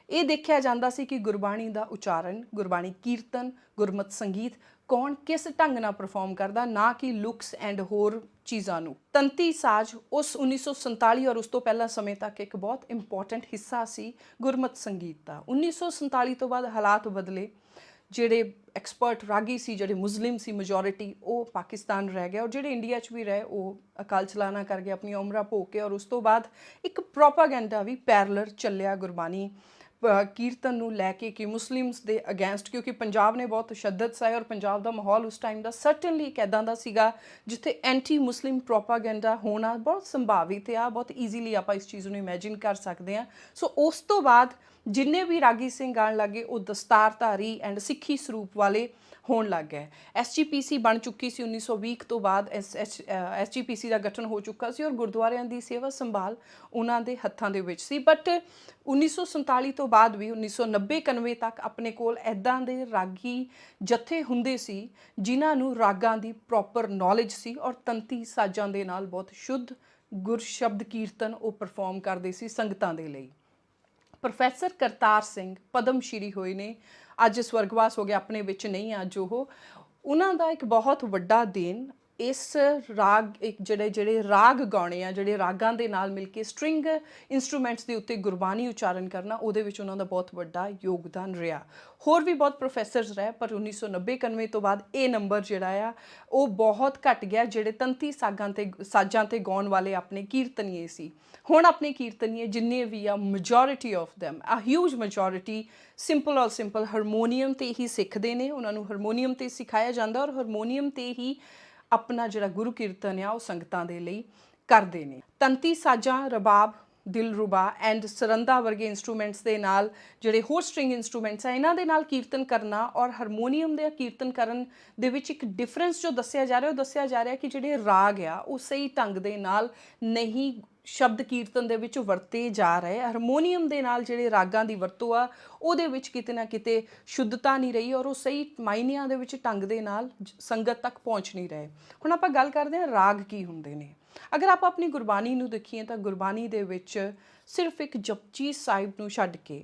Speaker 1: ਇਹ ਦੇਖਿਆ ਜਾਂਦਾ ਸੀ ਕਿ ਗੁਰਬਾਣੀ ਦਾ ਉਚਾਰਨ, ਗੁਰਬਾਣੀ ਕੀਰਤਨ, ਗੁਰਮਤ ਸੰਗੀਤ ਕੌਣ ਕਿਸ ਢੰਗ ਨਾਲ ਪਰਫਾਰਮ ਕਰਦਾ, ਨਾ ਕਿ ਲੁਕਸ ਐਂਡ ਹੋਰ ਚੀਜ਼ਾਂ ਨੂੰ। ਤੰਤੀ ਸਾਜ਼ ਉਸ 1947 ਔਰ ਉਸ ਤੋਂ ਪਹਿਲਾਂ ਸਮੇਂ ਤੱਕ ਇੱਕ ਬਹੁਤ ਇੰਪੋਰਟੈਂਟ ਹਿੱਸਾ ਸੀ ਗੁਰਮਤ ਸੰਗੀਤ ਦਾ। 1947 ਤੋਂ ਬਾਅਦ ਹਾਲਾਤ ਬਦਲੇ, ਜਿਹੜੇ ਐਕਸਪਰਟ ਰਾਗੀ ਸੀ, ਜਿਹੜੇ ਮੁਸਲਿਮ ਸੀ ਮੈਜੋਰਿਟੀ, ਉਹ ਪਾਕਿਸਤਾਨ ਰਹਿ ਗਿਆ, ਔਰ ਜਿਹੜੇ ਇੰਡੀਆ 'ਚ ਵੀ ਰਹੇ ਉਹ ਅਕਾਲ ਚਲਾਣਾ ਕਰ ਗਏ, ਆਪਣੀਆਂ ਉਮਰਾਂ ਭੋਗ ਕੇ। ਔਰ ਉਸ ਤੋਂ ਬਾਅਦ ਇੱਕ ਪ੍ਰੋਪਾਗੈਂਡਾ ਵੀ ਪੈਰਲਰ ਚੱਲਿਆ ਗੁਰਬਾਣੀ ਕੀਰਤਨ ਨੂੰ ਲੈ ਕੇ ਕਿ ਮੁਸਲਿਮਸ ਦੇ ਅਗੇਂਸਟ, ਕਿਉਂਕਿ ਪੰਜਾਬ ਨੇ ਬਹੁਤ ਤਸ਼ੱਦਦ ਸਹਿ, ਔਰ ਪੰਜਾਬ ਦਾ ਮਾਹੌਲ ਉਸ ਟਾਈਮ ਦਾ ਸਰਟਨਲੀ ਇੱਕ ਇੱਦਾਂ ਦਾ ਸੀਗਾ ਜਿੱਥੇ ਐਂਟੀ ਮੁਸਲਿਮ ਪ੍ਰੋਪਾਗੈਂਡਾ ਹੋਣਾ ਬਹੁਤ ਸੰਭਾਵਿਤ ਆ, ਬਹੁਤ ਈਜ਼ੀਲੀ ਆਪਾਂ ਇਸ ਚੀਜ਼ ਨੂੰ ਇਮੇਜਿਨ ਕਰ ਸਕਦੇ ਹਾਂ। ਸੋ ਉਸ ਤੋਂ ਬਾਅਦ ਜਿੰਨੇ ਵੀ ਰਾਗੀ ਸਿੰਘ ਗਾਣ ਲੱਗੇ ਉਹ ਦਸਤਾਰਧਾਰੀ ਐਂਡ ਸਿੱਖੀ ਸਰੂਪ ਵਾਲੇ ਹੋਣ ਲੱਗ ਗਏ। SGPC ਬਣ ਚੁੱਕੀ ਸੀ 1920 ਤੋਂ ਬਾਅਦ, SGPC ਦਾ ਗਠਨ ਹੋ ਚੁੱਕਾ ਸੀ, ਔਰ ਗੁਰਦੁਆਰਿਆਂ ਦੀ ਸੇਵਾ ਸੰਭਾਲ ਉਹਨਾਂ ਦੇ ਹੱਥਾਂ ਦੇ ਵਿੱਚ ਸੀ। ਬਟ 1947 ਤੋਂ ਬਾਅਦ ਵੀ 1990-91 ਤੱਕ ਆਪਣੇ ਕੋਲ ਇੱਦਾਂ ਦੇ ਰਾਗੀ ਜਥੇ ਹੁੰਦੇ ਸੀ ਜਿਨ੍ਹਾਂ ਨੂੰ ਰਾਗਾਂ ਦੀ ਪ੍ਰੋਪਰ ਨੌਲੇਜ ਸੀ, ਔਰ ਤੰਤੀ ਸਾਜ਼ਾਂ ਦੇ ਨਾਲ ਬਹੁਤ ਸ਼ੁੱਧ ਗੁਰਸ਼ਬਦ ਕੀਰਤਨ ਉਹ ਪਰਫਾਰਮ ਕਰਦੇ ਸੀ ਸੰਗਤਾਂ ਦੇ ਲਈ। ਪ੍ਰੋਫੈਸਰ ਕਰਤਾਰ ਸਿੰਘ ਪਦਮ ਸ਼੍ਰੀ ਹੋਏ ਨੇ, ਅੱਜ ਸਵਰਗਵਾਸ ਹੋ ਗਿਆ, ਆਪਣੇ ਵਿੱਚ ਨਹੀਂ ਅੱਜ ਉਹ। ਉਹਨਾਂ ਦਾ ਇੱਕ ਬਹੁਤ ਵੱਡਾ ਦੇਣ ਇਸ ਰਾਗ, ਇੱਕ ਜਿਹੜੇ ਰਾਗ ਗਾਉਣੇ ਆ, ਜਿਹੜੇ ਰਾਗਾਂ ਦੇ ਨਾਲ ਮਿਲ ਕੇ ਸਟ੍ਰਿੰਗ ਇੰਸਟਰੂਮੈਂਟਸ ਦੇ ਉੱਤੇ ਗੁਰਬਾਣੀ ਉਚਾਰਨ ਕਰਨਾ, ਉਹਦੇ ਵਿੱਚ ਉਹਨਾਂ ਦਾ ਬਹੁਤ ਵੱਡਾ ਯੋਗਦਾਨ ਰਿਹਾ। ਹੋਰ ਵੀ ਬਹੁਤ ਪ੍ਰੋਫੈਸਰਸ ਰਹੇ, ਪਰ 1990-91 ਤੋਂ ਬਾਅਦ ਇਹ ਨੰਬਰ ਜਿਹੜਾ ਆ ਉਹ ਬਹੁਤ ਘਟ ਗਿਆ ਜਿਹੜੇ ਤੰਤੀ ਸਾਜ਼ਾਂ ਤੇ ਗਾਉਣ ਵਾਲੇ ਆਪਣੇ ਕੀਰਤਨੀਏ ਸੀ। ਹੁਣ ਆਪਣੇ ਕੀਰਤਨੀਏ ਜਿੰਨੇ ਵੀ ਆ, ਮੈਜੋਰਿਟੀ ਆਫ ਦੈਮ, ਆ ਹਿਊਜ ਮੈਜੋਰਿਟੀ ਸਿੰਪਲ ਔਰ ਸਿੰਪਲ ਹਾਰਮੋਨੀਅਮ 'ਤੇ ਹੀ ਸਿੱਖਦੇ ਨੇ, ਉਹਨਾਂ ਨੂੰ ਹਾਰਮੋਨੀਅਮ 'ਤੇ ਸਿਖਾਇਆ ਜਾਂਦਾ, ਔਰ ਹਾਰਮੋਨੀਅਮ 'ਤੇ ਹੀ ਆਪਣਾ ਜਿਹੜਾ ਗੁਰੂ ਕੀਰਤਨ ਆ ਉਹ ਸੰਗਤਾਂ ਦੇ ਲਈ ਕਰਦੇ ਨੇ। ਤੰਤੀ ਸਾਜ਼ਾਂ, ਰਬਾਬ, ਦਿਲਰੂਬਾ ਐਂਡ ਸਰੰਦਾ ਵਰਗੇ ਇੰਸਟਰੂਮੈਂਟਸ ਦੇ ਨਾਲ, ਜਿਹੜੇ ਹੋਰ ਸਟ੍ਰਿੰਗ ਇੰਸਟਰੂਮੈਂਟਸ ਆ, ਇਹਨਾਂ ਦੇ ਨਾਲ ਕੀਰਤਨ ਕਰਨਾ ਔਰ ਹਾਰਮੋਨੀਅਮ ਦੇ ਕੀਰਤਨ ਕਰਨ ਦੇ ਵਿੱਚ ਇੱਕ ਡਿਫਰੈਂਸ ਜੋ ਦੱਸਿਆ ਜਾ ਰਿਹਾ, ਉਹ ਦੱਸਿਆ ਜਾ ਰਿਹਾ ਕਿ ਜਿਹੜੇ ਰਾਗ ਆ ਉਹ ਸਹੀ ਢੰਗ ਦੇ ਨਾਲ ਨਹੀਂ ਸ਼ਬਦ ਕੀਰਤਨ ਦੇ ਵਿੱਚ ਵਰਤੇ ਜਾ ਰਹੇ। ਹਾਰਮੋਨੀਅਮ ਦੇ ਨਾਲ ਜਿਹੜੇ ਰਾਗਾਂ ਦੀ ਵਰਤੋਂ ਆ ਉਹਦੇ ਵਿੱਚ ਕਿਤੇ ਨਾ ਕਿਤੇ ਸ਼ੁੱਧਤਾ ਨਹੀਂ ਰਹੀ, ਔਰ ਉਹ ਸਹੀ ਮਾਇਨਿਆਂ ਦੇ ਵਿੱਚ ਢੰਗ ਦੇ ਨਾਲ ਸੰਗਤ ਤੱਕ ਪਹੁੰਚ ਨਹੀਂ ਰਹੇ। ਹੁਣ ਆਪਾਂ ਗੱਲ ਕਰਦੇ ਹਾਂ ਰਾਗ ਕੀ ਹੁੰਦੇ ਨੇ। ਅਗਰ ਆਪਾਂ ਆਪਣੀ ਗੁਰਬਾਣੀ ਨੂੰ ਦੇਖੀਏ ਤਾਂ ਗੁਰਬਾਣੀ ਦੇ ਵਿੱਚ ਸਿਰਫ ਇੱਕ ਜਪਜੀ ਸਾਹਿਬ ਨੂੰ ਛੱਡ ਕੇ,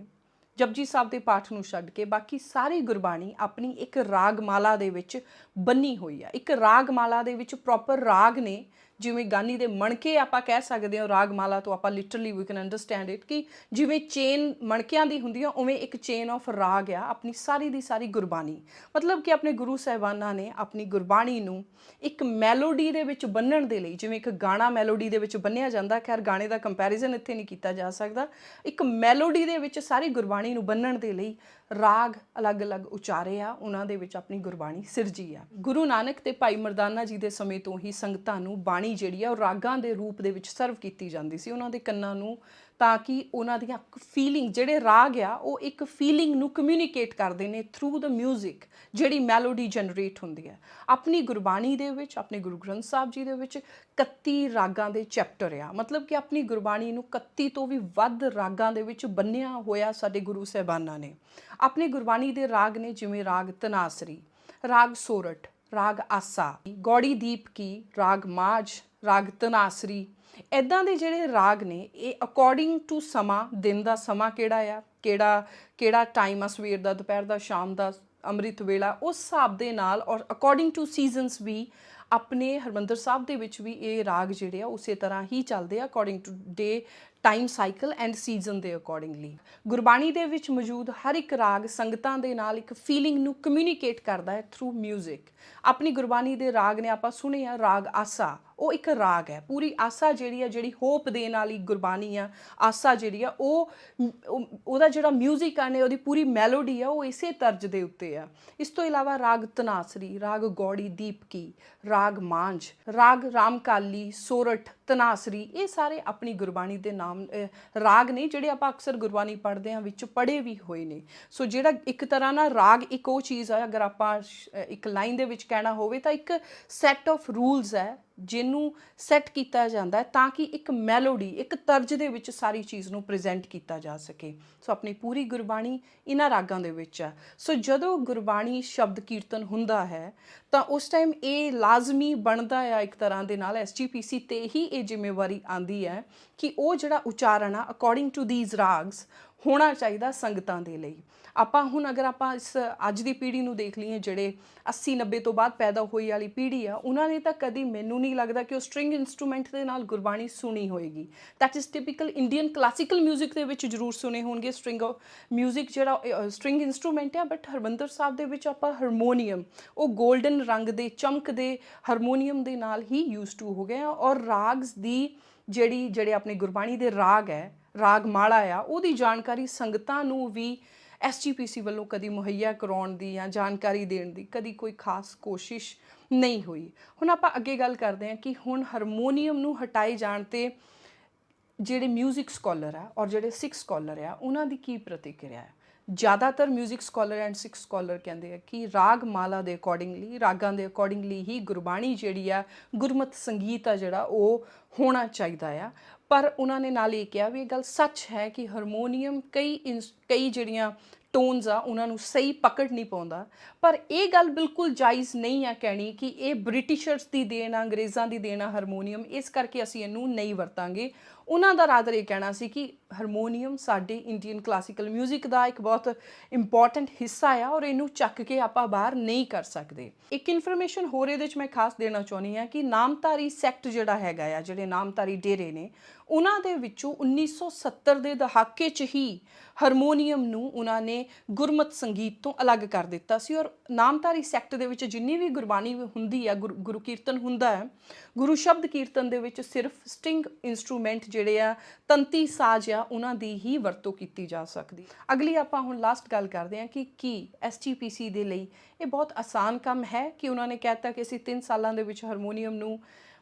Speaker 1: ਜਪਜੀ ਸਾਹਿਬ ਦੇ ਪਾਠ ਨੂੰ ਛੱਡ ਕੇ, ਬਾਕੀ ਸਾਰੀ ਗੁਰਬਾਣੀ ਆਪਣੀ ਇੱਕ ਰਾਗਮਾਲਾ ਦੇ ਵਿੱਚ ਬੰਨੀ ਹੋਈ ਆ। ਇੱਕ ਰਾਗਮਾਲਾ ਦੇ ਵਿੱਚ ਪ੍ਰੋਪਰ ਰਾਗ ਨੇ, ਜਿਵੇਂ ਗਾਨੀ ਦੇ ਮਣਕੇ ਆਪਾਂ ਕਹਿ ਸਕਦੇ ਹਾਂ ਰਾਗਮਾਲਾ ਤੋਂ, ਆਪਾਂ literally we can understand it ਕਿ ਜਿਵੇਂ ਚੇਨ ਮਣਕਿਆਂ ਦੀ ਹੁੰਦੀ ਆ, ਉਵੇਂ ਇੱਕ ਚੇਨ ਆਫ ਰਾਗ ਆ ਆਪਣੀ ਸਾਰੀ ਦੀ ਸਾਰੀ ਗੁਰਬਾਣੀ। ਮਤਲਬ ਕਿ ਆਪਣੇ ਗੁਰੂ ਸਾਹਿਬਾਨਾਂ ਨੇ ਆਪਣੀ ਗੁਰਬਾਣੀ ਨੂੰ ਇੱਕ ਮੈਲੋਡੀ ਦੇ ਵਿੱਚ ਬੰਨਣ ਦੇ ਲਈ, ਜਿਵੇਂ ਇੱਕ ਗਾਣਾ ਮੈਲੋਡੀ ਦੇ ਵਿੱਚ ਬੰਨਿਆ ਜਾਂਦਾ, ਖੈਰ ਗਾਣੇ ਦਾ ਕੰਪੈਰੀਜ਼ਨ ਇੱਥੇ ਨਹੀਂ ਕੀਤਾ ਜਾ ਸਕਦਾ, ਇੱਕ ਮੈਲੋਡੀ ਦੇ ਵਿੱਚ ਸਾਰੀ ਗੁਰਬਾਣੀ ਨੂੰ ਬੰਨਣ ਦੇ ਲਈ ਰਾਗ ਅਲੱਗ-ਅਲੱਗ ਉਚਾਰੇ ਆ, ਉਹਨਾਂ ਦੇ ਵਿੱਚ ਆਪਣੀ ਗੁਰਬਾਣੀ ਸਿਰਜੀ ਆ। ਗੁਰੂ ਨਾਨਕ ਤੇ ਭਾਈ ਮਰਦਾਨਾ ਜੀ ਦੇ ਸਮੇਂ ਤੋਂ ਹੀ ਸੰਗਤਾਂ ਨੂੰ ਬਾਣੀ ਜਿਹੜੀ ਆ ਉਹ ਰਾਗਾਂ ਦੇ ਰੂਪ ਦੇ ਵਿੱਚ ਸਰਵ ਕੀਤੀ ਜਾਂਦੀ ਸੀ ਉਹਨਾਂ ਦੇ ਕੰਨਾਂ ਨੂੰ, ਤਾਂ ਕਿ ਉਹਨਾਂ ਦੀਆਂ ਫੀਲਿੰਗ, ਜਿਹੜੇ ਰਾਗ ਆ ਉਹ ਇੱਕ ਫੀਲਿੰਗ ਨੂੰ ਕਮਿਊਨੀਕੇਟ ਕਰਦੇ ਨੇ ਥਰੂ ਦ ਮਿਊਜ਼ਿਕ, ਜਿਹੜੀ ਮੈਲੋਡੀ ਜਨਰੇਟ ਹੁੰਦੀ ਹੈ। ਆਪਣੀ ਗੁਰਬਾਣੀ ਦੇ ਵਿੱਚ, ਆਪਣੇ ਗੁਰੂ ਗ੍ਰੰਥ ਸਾਹਿਬ ਜੀ ਦੇ ਵਿੱਚ 31 ਰਾਗਾਂ ਦੇ ਚੈਪਟਰ ਆ, ਮਤਲਬ ਕਿ ਆਪਣੀ ਗੁਰਬਾਣੀ ਨੂੰ 31 ਤੋਂ ਵੀ ਵੱਧ ਰਾਗਾਂ ਦੇ ਵਿੱਚ ਬੰਨਿਆ ਹੋਇਆ ਸਾਡੇ ਗੁਰੂ ਸਾਹਿਬਾਨਾਂ ਨੇ। ਆਪਣੀ ਗੁਰਬਾਣੀ ਦੇ ਰਾਗ ਨੇ ਜਿਵੇਂ ਰਾਗ ਤਨਾਸਰੀ, ਰਾਗ ਸੋਰਠ, ਰਾਗ ਆਸਾ, ਗੌੜੀ ਦੀਪ ਕੀ, ਰਾਗ ਮਾਝ, ਰਾਗ ਤਨਾਸਰੀ। ਇੱਦਾਂ ਦੇ ਜਿਹੜੇ ਰਾਗ ਨੇ ਇਹ ਅਕੋਰਡਿੰਗ ਟੂ ਸਮਾਂ, ਦਿਨ ਦਾ ਸਮਾਂ ਕਿਹੜਾ ਆ, ਕਿਹੜਾ ਟਾਈਮ ਆ, ਸਵੇਰ ਦਾ, ਦੁਪਹਿਰ ਦਾ, ਸ਼ਾਮ ਦਾ, ਅੰਮ੍ਰਿਤ ਵੇਲਾ, ਉਸ ਹਿਸਾਬ ਦੇ ਨਾਲ, ਔਰ ਅਕੋਰਡਿੰਗ ਟੂ ਸੀਜ਼ਨਸ ਵੀ ਆਪਣੇ ਹਰਿਮੰਦਰ ਸਾਹਿਬ ਦੇ ਵਿੱਚ ਵੀ ਇਹ ਰਾਗ ਜਿਹੜੇ ਆ ਉਸੇ ਤਰ੍ਹਾਂ ਹੀ ਚੱਲਦੇ ਆ, according to day, time cycle and season ਦੇ ਅਕੋਰਡਿੰਗਲੀ। ਗੁਰਬਾਣੀ ਦੇ ਵਿੱਚ ਮੌਜੂਦ ਹਰ ਇੱਕ ਰਾਗ ਸੰਗਤਾਂ ਦੇ ਨਾਲ ਇੱਕ ਫੀਲਿੰਗ ਨੂੰ ਕਮਿਊਨੀਕੇਟ ਕਰਦਾ ਹੈ ਥਰੂ ਮਿਊਜ਼ਿਕ। ਆਪਣੀ ਗੁਰਬਾਣੀ ਦੇ ਰਾਗ ਨੇ ਆਪਾਂ ਸੁਣੇ ਆ, ਰਾਗ ਆਸਾ, ਉਹ ਇੱਕ ਰਾਗ ਹੈ। ਪੂਰੀ ਆਸਾ ਜਿਹੜੀ ਆ, ਜਿਹੜੀ ਹੋਪ ਦੇਣ ਵਾਲੀ ਗੁਰਬਾਣੀ ਆ, ਆਸਾ ਜਿਹੜੀ ਆ ਉਹਦਾ ਜਿਹੜਾ ਮਿਊਜ਼ਿਕ ਆ ਨੇ, ਉਹਦੀ ਪੂਰੀ ਮੈਲੋਡੀ ਆ ਉਹ ਇਸੇ ਤਰਜ ਦੇ ਉੱਤੇ ਆ। ਇਸ ਤੋਂ ਇਲਾਵਾ ਰਾਗ ਤਨਾਸਰੀ, ਰਾਗ ਗੌੜੀ ਦੀਪਕੀ, ਰਾਗ ਮਾਂਝ, ਰਾਗ ਰਾਮਕਾਲੀ, ਸੋਰਠ, ਤਨਾਸਰੀ, ਇਹ ਸਾਰੇ ਆਪਣੀ ਗੁਰਬਾਣੀ ਦੇ ਨਾਮ ਰਾਗ ਨੇ ਜਿਹੜੇ ਆਪਾਂ ਅਕਸਰ ਗੁਰਬਾਣੀ ਪੜ੍ਹਦੇ ਹਾਂ, ਵਿੱਚ ਪੜ੍ਹੇ ਵੀ ਹੋਏ ਨੇ। ਸੋ ਜਿਹੜਾ ਇੱਕ ਤਰ੍ਹਾਂ ਨਾਲ ਰਾਗ ਇੱਕ ਉਹ ਚੀਜ਼ ਆ, ਅਗਰ ਆਪਾਂ ਇੱਕ ਲਾਈਨ ਦੇ ਵਿੱਚ ਕਹਿਣਾ ਹੋਵੇ ਤਾਂ ਇੱਕ ਸੈੱਟ ਆਫ ਰੂਲਸ ਹੈ ਜਿਹਨੂੰ ਸੈੱਟ ਕੀਤਾ ਜਾਂਦਾ ਹੈ ਤਾਂ ਕਿ ਇੱਕ ਮੈਲੋਡੀ, ਇੱਕ ਤਰਜ ਦੇ ਵਿੱਚ ਸਾਰੀ ਚੀਜ਼ ਨੂੰ ਪ੍ਰੈਜ਼ੈਂਟ ਕੀਤਾ ਜਾ ਸਕੇ। ਸੋ ਆਪਣੀ ਪੂਰੀ ਗੁਰਬਾਣੀ ਇਹਨਾਂ ਰਾਗਾਂ ਦੇ ਵਿੱਚ ਆ। ਸੋ ਜਦੋਂ ਗੁਰਬਾਣੀ ਸ਼ਬਦ ਕੀਰਤਨ ਹੁੰਦਾ ਹੈ ਤਾਂ ਉਸ ਟਾਈਮ ਇਹ ਲਾਜ਼ਮੀ ਬਣਦਾ ਆ ਇੱਕ ਤਰ੍ਹਾਂ ਦੇ ਨਾਲ, SGPC 'ਤੇ ਹੀ ਇਹ ਜ਼ਿੰਮੇਵਾਰੀ ਆਉਂਦੀ ਹੈ ਕਿ ਉਹ ਜਿਹੜਾ ਉਚਾਰਨ ਆ ਅਕੋਰਡਿੰਗ ਟੂ ਦੀਜ਼ ਰਾਗਸ ਹੋਣਾ ਚਾਹੀਦਾ ਸੰਗਤਾਂ ਦੇ ਲਈ। ਆਪਾਂ ਹੁਣ ਅਗਰ ਆਪਾਂ ਇਸ ਅੱਜ ਦੀ ਪੀੜ੍ਹੀ ਨੂੰ ਦੇਖ ਲਈਏ, ਜਿਹੜੇ 80-90 ਤੋਂ ਬਾਅਦ ਪੈਦਾ ਹੋਈ ਵਾਲੀ ਪੀੜ੍ਹੀ ਆ, ਉਹਨਾਂ ਨੇ ਤਾਂ ਕਦੀ, ਮੈਨੂੰ ਨਹੀਂ ਲੱਗਦਾ ਕਿ ਉਹ ਸਟ੍ਰਿੰਗ ਇੰਸਟਰੂਮੈਂਟ ਦੇ ਨਾਲ ਗੁਰਬਾਣੀ ਸੁਣੀ ਹੋਏਗੀ। That is typical Indian classical music ਦੇ ਵਿੱਚ ਜ਼ਰੂਰ ਸੁਣੇ ਹੋਣਗੇ ਸਟ੍ਰਿੰਗ ਮਿਊਜ਼ਿਕ, ਜਿਹੜਾ ਸਟ੍ਰਿੰਗ ਇੰਸਟਰੂਮੈਂਟ ਆ। ਬਟ ਹਰਿਮੰਦਰ ਸਾਹਿਬ ਦੇ ਵਿੱਚ ਆਪਾਂ ਹਾਰਮੋਨੀਅਮ, ਉਹ ਗੋਲਡਨ ਰੰਗ ਦੇ ਚਮਕਦੇ ਹਾਰਮੋਨੀਅਮ ਦੇ ਨਾਲ ਹੀ ਯੂਜ਼ ਟੂ ਹੋ ਗਏ ਆ। ਔਰ ਰਾਗਸ ਦੀ ਜਿਹੜੇ ਆਪਣੇ ਗੁਰਬਾਣੀ ਦੇ ਰਾਗ ਹੈ, ਰਾਗ ਮਾਲਾ ਆ, ਉਹਦੀ ਜਾਣਕਾਰੀ ਸੰਗਤਾਂ ਨੂੰ ਵੀ SGPC ਵੱਲੋਂ ਕਦੀ ਮੁਹੱਈਆ ਕਰਾਉਣ ਦੀ ਜਾਂ ਜਾਣਕਾਰੀ ਦੇਣ ਦੀ ਕਦੀ ਕੋਈ ਖਾਸ ਕੋਸ਼ਿਸ਼ ਨਹੀਂ ਹੋਈ। ਹੁਣ ਆਪਾਂ ਅੱਗੇ ਗੱਲ ਕਰਦੇ ਹਾਂ ਕਿ ਹੁਣ ਹਾਰਮੋਨੀਅਮ ਨੂੰ ਹਟਾਏ ਜਾਣ 'ਤੇ ਜਿਹੜੇ ਮਿਊਜ਼ਿਕ ਸਕਾਲਰ ਆ ਔਰ ਜਿਹੜੇ ਸਿੱਖ ਸਕਾਲਰ ਆ, ਉਹਨਾਂ ਦੀ ਕੀ ਪ੍ਰਤੀਕਿਰਿਆ ਹੈ। ਜ਼ਿਆਦਾਤਰ music scholar and Sikh scholar ਕਹਿੰਦੇ ਆ ਕਿ ਰਾਗ ਮਾਲਾ ਦੇ ਅਕੋਰਡਿੰਗਲੀ, ਰਾਗਾਂ ਦੇ ਅਕੋਰਡਿੰਗਲੀ ਹੀ ਗੁਰਬਾਣੀ ਜਿਹੜੀ ਆ, ਗੁਰਮਤਿ ਸੰਗੀਤ ਆ ਜਿਹੜਾ, ਉਹ ਹੋਣਾ ਚਾਹੀਦਾ ਆ। ਪਰ ਉਹਨਾਂ ਨੇ ਨਾਲ ਇਹ ਕਿਹਾ ਵੀ ਇਹ ਗੱਲ ਸੱਚ ਹੈ ਕਿ ਹਾਰਮੋਨੀਅਮ ਕਈ ਜਿਹੜੀਆਂ ਟੋਨਸ ਆ ਉਹਨਾਂ ਨੂੰ ਸਹੀ ਪਕੜ ਨਹੀਂ ਪਾਉਂਦਾ। ਪਰ ਇਹ ਗੱਲ ਬਿਲਕੁਲ ਜਾਇਜ਼ ਨਹੀਂ ਆ ਕਹਿਣੀ ਕਿ ਇਹ ਬ੍ਰਿਟਿਸ਼ਰਸ ਦੀ ਦੇਣ ਆ, ਅੰਗਰੇਜ਼ਾਂ ਦੀ ਦੇਣ ਆ ਹਾਰਮੋਨੀਅਮ, ਇਸ ਕਰਕੇ ਅਸੀਂ ਇਹਨੂੰ ਨਹੀਂ ਵਰਤਾਂਗੇ। ਉਹਨਾਂ ਦਾ ਰਾਦਰ ਇਹ ਕਹਿਣਾ ਸੀ ਕਿ ਹਾਰਮੋਨੀਅਮ ਸਾਡੇ ਇੰਡੀਅਨ ਕਲਾਸੀਕਲ ਮਿਊਜ਼ਿਕ ਦਾ ਇੱਕ ਬਹੁਤ ਇੰਪੋਰਟੈਂਟ ਹਿੱਸਾ ਆ ਔਰ ਇਹਨੂੰ ਚੱਕ ਕੇ ਆਪਾਂ ਬਾਹਰ ਨਹੀਂ ਕਰ ਸਕਦੇ। ਇੱਕ ਇਨਫੋਰਮੇਸ਼ਨ ਹੋਰ ਇਹਦੇ 'ਚ ਮੈਂ ਖਾਸ ਦੇਣਾ ਚਾਹੁੰਦੀ ਹਾਂ ਕਿ ਨਾਮਧਾਰੀ ਸੈਕਟ ਜਿਹੜਾ ਹੈਗਾ ਆ, ਜਿਹੜੇ ਨਾਮਧਾਰੀ ਡੇਰੇ ਨੇ, ਉਹਨਾਂ ਦੇ ਵਿੱਚੋਂ 1970 ਦੇ ਦਹਾਕੇ 'ਚ ਹੀ ਹਾਰਮੋਨੀਅਮ ਨੂੰ ਉਹਨਾਂ ਨੇ ਗੁਰਮਤਿ ਸੰਗੀਤ ਤੋਂ ਅਲੱਗ ਕਰ ਦਿੱਤਾ ਸੀ। ਔਰ ਨਾਮਧਾਰੀ ਸੈਕਟ ਦੇ ਵਿੱਚ ਜਿੰਨੀ ਵੀ ਗੁਰਬਾਣੀ ਹੁੰਦੀ ਆ, ਗੁਰੂ ਕੀਰਤਨ ਹੁੰਦਾ ਹੈ, ਗੁਰੂ ਸ਼ਬਦ ਕੀਰਤਨ ਦੇ ਵਿੱਚ ਸਿਰਫ ਸਟ੍ਰਿੰਗ ਇੰਸਟਰੂਮੈਂਟ ਜਿਹੜੇ ਆ, ਤੰਤੀ ਸਾਜ਼ ਆ, ਉਹਨਾਂ ਦੀ ਹੀ ਵਰਤੋਂ ਕੀਤੀ ਜਾ ਸਕਦੀ। ਅਗਲੀ ਆਪਾਂ ਹੁਣ ਲਾਸਟ ਗੱਲ ਕਰਦੇ ਹਾਂ ਕਿ ਕੀ SGPC ਦੇ ਲਈ ਇਹ ਬਹੁਤ ਆਸਾਨ ਕੰਮ ਹੈ ਕਿ ਉਹਨਾਂ ਨੇ ਕਹਿ ਦਿੱਤਾ ਕਿ ਅਸੀਂ 3 ਸਾਲਾਂ ਦੇ ਵਿੱਚ ਹਾਰਮੋਨੀਅਮ ਨੂੰ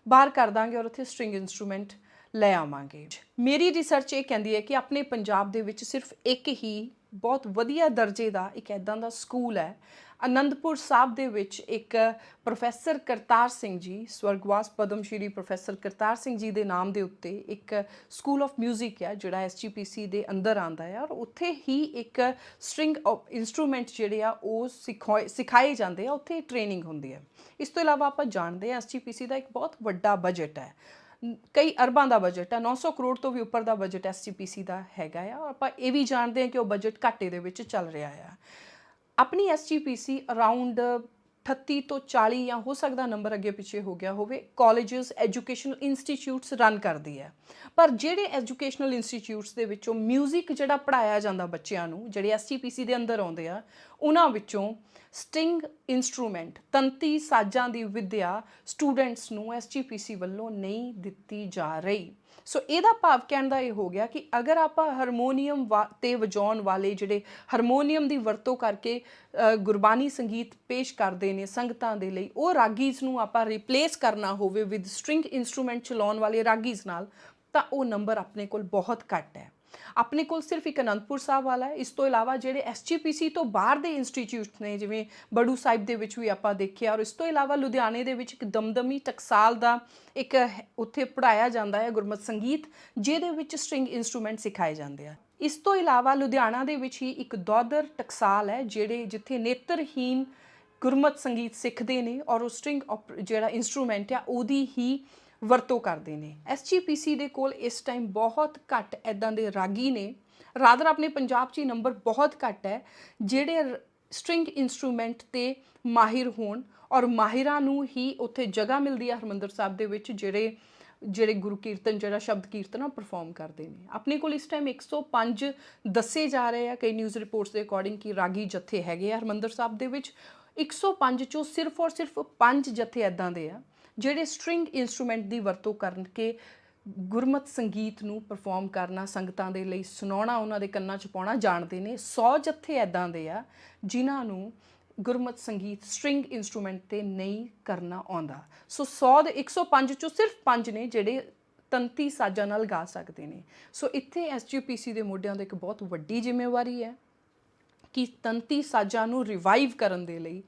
Speaker 1: ਬਾਹਰ ਕਰ ਦਾਂਗੇ ਔਰ ਉੱਥੇ ਸਟ੍ਰਿੰਗ ਇੰਸਟਰੂਮੈਂਟ ਲੈ ਆਵਾਂਗੇ। ਮੇਰੀ ਰਿਸਰਚ ਇਹ ਕਹਿੰਦੀ ਹੈ ਕਿ ਆਪਣੇ ਪੰਜਾਬ ਦੇ ਵਿੱਚ ਸਿਰਫ ਇੱਕ ਹੀ ਬਹੁਤ ਵਧੀਆ ਦਰਜੇ ਦਾ ਇੱਕ ਇੱਦਾਂ ਦਾ ਸਕੂਲ ਹੈ। ਅਨੰਦਪੁਰ ਸਾਹਿਬ ਦੇ ਵਿੱਚ ਇੱਕ ਪ੍ਰੋਫੈਸਰ ਕਰਤਾਰ ਸਿੰਘ ਜੀ, ਸਵਰਗਵਾਸ ਪਦਮ ਸ਼੍ਰੀ ਪ੍ਰੋਫੈਸਰ ਕਰਤਾਰ ਸਿੰਘ ਜੀ ਦੇ ਨਾਮ ਦੇ ਉੱਤੇ ਇੱਕ ਸਕੂਲ ਆਫ ਮਿਊਜ਼ਿਕ ਹੈ ਜਿਹੜਾ SGPC ਦੇ ਅੰਦਰ ਆਉਂਦਾ ਹੈ। ਔਰ ਉੱਥੇ ਹੀ ਇੱਕ ਸਟ੍ਰਿੰਗ ਇੰਸਟਰੂਮੈਂਟ ਜਿਹੜੇ ਆ ਉਹ ਸਿਖਾਏ ਜਾਂਦੇ ਆ, ਉੱਥੇ ਟ੍ਰੇਨਿੰਗ ਹੁੰਦੀ ਹੈ। ਇਸ ਤੋਂ ਇਲਾਵਾ ਆਪਾਂ ਜਾਣਦੇ ਹਾਂ SGPC ਦਾ ਇੱਕ ਬਹੁਤ ਵੱਡਾ ਬਜਟ ਹੈ, ਕਈ ਅਰਬਾਂ ਦਾ ਬਜਟ ਹੈ, 900 ਕਰੋੜ ਤੋਂ ਵੀ ਉੱਪਰ ਦਾ ਬਜਟ SGPC ਦਾ ਹੈਗਾ ਆ। ਆਪਾਂ ਇਹ ਵੀ ਜਾਣਦੇ ਹਾਂ ਕਿ ਉਹ ਬਜਟ ਘਾਟੇ ਦੇ ਵਿੱਚ ਚੱਲ ਰਿਹਾ ਆ। ਆਪਣੀ SGPC ਅਰਾਊਂਡ 38 ਤੋਂ 40 ਜਾਂ ਹੋ ਸਕਦਾ ਨੰਬਰ ਅੱਗੇ ਪਿੱਛੇ ਹੋ ਗਿਆ ਹੋਵੇ ਕਾਲਜਸ, ਐਜੂਕੇਸ਼ਨਲ ਇੰਸਟੀਚਿਊਟਸ ਰਨ ਕਰਦੀ ਹੈ। ਪਰ ਜਿਹੜੇ ਐਜੂਕੇਸ਼ਨਲ ਇੰਸਟੀਚਿਊਟਸ ਦੇ ਵਿੱਚੋਂ ਮਿਊਜ਼ਿਕ ਜਿਹੜਾ ਪੜ੍ਹਾਇਆ ਜਾਂਦਾ ਬੱਚਿਆਂ ਨੂੰ, ਜਿਹੜੇ SGPC ਦੇ ਅੰਦਰ ਆਉਂਦੇ ਆ, ਉਹਨਾਂ ਵਿੱਚੋਂ ਸਟ੍ਰਿੰਗ ਇੰਸਟਰੂਮੈਂਟ, ਤੰਤੀ ਸਾਜ਼ਾਂ ਦੀ ਵਿੱਦਿਆ ਸਟੂਡੈਂਟਸ ਨੂੰ SGPC ਵੱਲੋਂ ਨਹੀਂ ਦਿੱਤੀ ਜਾ ਰਹੀ। ਸੋ ਇਹਦਾ ਭਾਵ ਕਹਿਣ ਦਾ ਇਹ ਹੋ ਗਿਆ ਕਿ ਅਗਰ ਆਪਾਂ ਹਾਰਮੋਨੀਅਮ ਤੇ ਵਜਾਉਣ ਵਾਲੇ, ਜਿਹੜੇ ਹਾਰਮੋਨੀਅਮ ਦੀ ਵਰਤੋਂ ਕਰਕੇ ਗੁਰਬਾਣੀ ਸੰਗੀਤ ਪੇਸ਼ ਕਰਦੇ ਨੇ ਸੰਗਤਾਂ ਦੇ ਲਈ, ਉਹ ਰਾਗੀਜ਼ ਨੂੰ ਆਪਾਂ ਰਿਪਲੇਸ ਕਰਨਾ ਹੋਵੇ ਵਿਦ ਸਟ੍ਰਿੰਗ ਇੰਸਟਰੂਮੈਂਟ ਚਲਾਉਣ ਵਾਲੇ ਰਾਗੀਜ਼ ਨਾਲ, ਤਾਂ ਉਹ ਨੰਬਰ ਆਪਣੇ ਕੋਲ ਬਹੁਤ ਘੱਟ ਹੈ। ਆਪਣੇ ਕੋਲ ਸਿਰਫ ਇੱਕ ਅਨੰਦਪੁਰ ਸਾਹਿਬ ਵਾਲਾ ਹੈ। ਇਸ ਤੋਂ ਇਲਾਵਾ ਜਿਹੜੇ SGPC ਤੋਂ ਬਾਹਰ ਦੇ ਇੰਸਟੀਚਿਊਟਸ ਨੇ, ਜਿਵੇਂ ਬੜੂ ਸਾਹਿਬ ਦੇ ਵਿੱਚ ਵੀ ਆਪਾਂ ਦੇਖਿਆ, ਔਰ ਇਸ ਤੋਂ ਇਲਾਵਾ ਲੁਧਿਆਣੇ ਦੇ ਵਿੱਚ ਇੱਕ ਦਮਦਮੀ ਟਕਸਾਲ ਦਾ ਇੱਕ ਉੱਥੇ ਪੜ੍ਹਾਇਆ ਜਾਂਦਾ ਹੈ ਗੁਰਮਤਿ ਸੰਗੀਤ, ਜਿਹਦੇ ਵਿੱਚ ਸਟ੍ਰਿੰਗ ਇੰਸਟਰੂਮੈਂਟ ਸਿਖਾਏ ਜਾਂਦੇ ਆ। ਇਸ ਤੋਂ ਇਲਾਵਾ ਲੁਧਿਆਣਾ ਦੇ ਵਿੱਚ ਹੀ ਇੱਕ ਦੌਦਰ ਟਕਸਾਲ ਹੈ ਜਿੱਥੇ ਨੇਤਰਹੀਨ ਗੁਰਮਤਿ ਸੰਗੀਤ ਸਿੱਖਦੇ ਨੇ ਔਰ ਉਹ ਸਟ੍ਰਿੰਗ ਜਿਹੜਾ ਇੰਸਟਰੂਮੈਂਟ ਆ ਉਹਦੀ ਹੀ ਵਰਤੋਂ ਕਰਦੇ ਨੇ। SGPC ਦੇ ਕੋਲ ਇਸ ਟਾਈਮ ਬਹੁਤ ਘੱਟ ਇੱਦਾਂ ਦੇ ਰਾਗੀ ਨੇ, ਰਾਦਰ ਆਪਣੇ ਪੰਜਾਬ 'ਚ ਹੀ ਨੰਬਰ ਬਹੁਤ ਘੱਟ ਹੈ ਜਿਹੜੇ ਸਟ੍ਰਿੰਗ ਇੰਸਟਰੂਮੈਂਟ 'ਤੇ ਮਾਹਿਰ ਹੋਣ, ਔਰ ਮਾਹਿਰਾਂ ਨੂੰ ਹੀ ਉੱਥੇ ਜਗ੍ਹਾ ਮਿਲਦੀ ਹੈ ਹਰਿਮੰਦਰ ਸਾਹਿਬ ਦੇ ਵਿੱਚ, ਜਿਹੜੇ ਗੁਰੂ ਕੀਰਤਨ, ਜਿਹੜਾ ਸ਼ਬਦ ਕੀਰਤਨ, ਪਰਫਾਰਮ ਕਰਦੇ ਨੇ। ਆਪਣੇ ਕੋਲ ਇਸ ਟਾਈਮ 105 ਦੱਸੇ ਜਾ ਰਹੇ ਆ ਕਈ ਨਿਊਜ਼ ਰਿਪੋਰਟਸ ਦੇ ਅਕੋਰਡਿੰਗ ਕਿ ਰਾਗੀ ਜੱਥੇ ਹੈਗੇ ਆ ਹਰਿਮੰਦਰ ਸਾਹਿਬ ਦੇ ਵਿੱਚ। 105 ਚੋਂ ਸਿਰਫ ਔਰ ਸਿਰਫ 5 ਜੱਥੇ ਇੱਦਾਂ ਦੇ ਆ ਜਿਹੜੇ ਸਟ੍ਰਿੰਗ ਇੰਸਟਰੂਮੈਂਟ ਦੀ ਵਰਤੋਂ ਕਰਕੇ ਗੁਰਮਤਿ ਸੰਗੀਤ ਨੂੰ ਪਰਫਾਰਮ ਕਰਨਾ, ਸੰਗਤਾਂ ਦੇ ਲਈ ਸੁਣਾਉਣਾ, ਉਹਨਾਂ ਦੇ ਕੰਨਾਂ 'ਚ ਪਾਉਣਾ ਜਾਣਦੇ ਨੇ। 100 ਜੱਥੇ ਇੱਦਾਂ ਦੇ ਆ ਜਿਨ੍ਹਾਂ ਨੂੰ ਗੁਰਮਤਿ ਸੰਗੀਤ ਸਟ੍ਰਿੰਗ ਇੰਸਟਰੂਮੈਂਟ 'ਤੇ ਨਹੀਂ ਕਰਨਾ ਆਉਂਦਾ। ਸੋ 100 ਦੇ 105 ਚੋਂ ਸਿਰਫ 5 ਨੇ ਜਿਹੜੇ ਤੰਤੀ ਸਾਜ਼ਾਂ ਨਾਲ ਗਾ ਸਕਦੇ ਨੇ। ਸੋ ਇੱਥੇ SGPC ਦੇ ਮੋਢਿਆਂ 'ਤੇ ਇੱਕ ਬਹੁਤ ਵੱਡੀ ਜ਼ਿੰਮੇਵਾਰੀ ਹੈ ਕਿ ਤੰਤੀ ਸਾਜ਼ਾਂ ਨੂੰ ਰਿਵਾਈਵ ਕਰਨ ਦੇ ਲਈ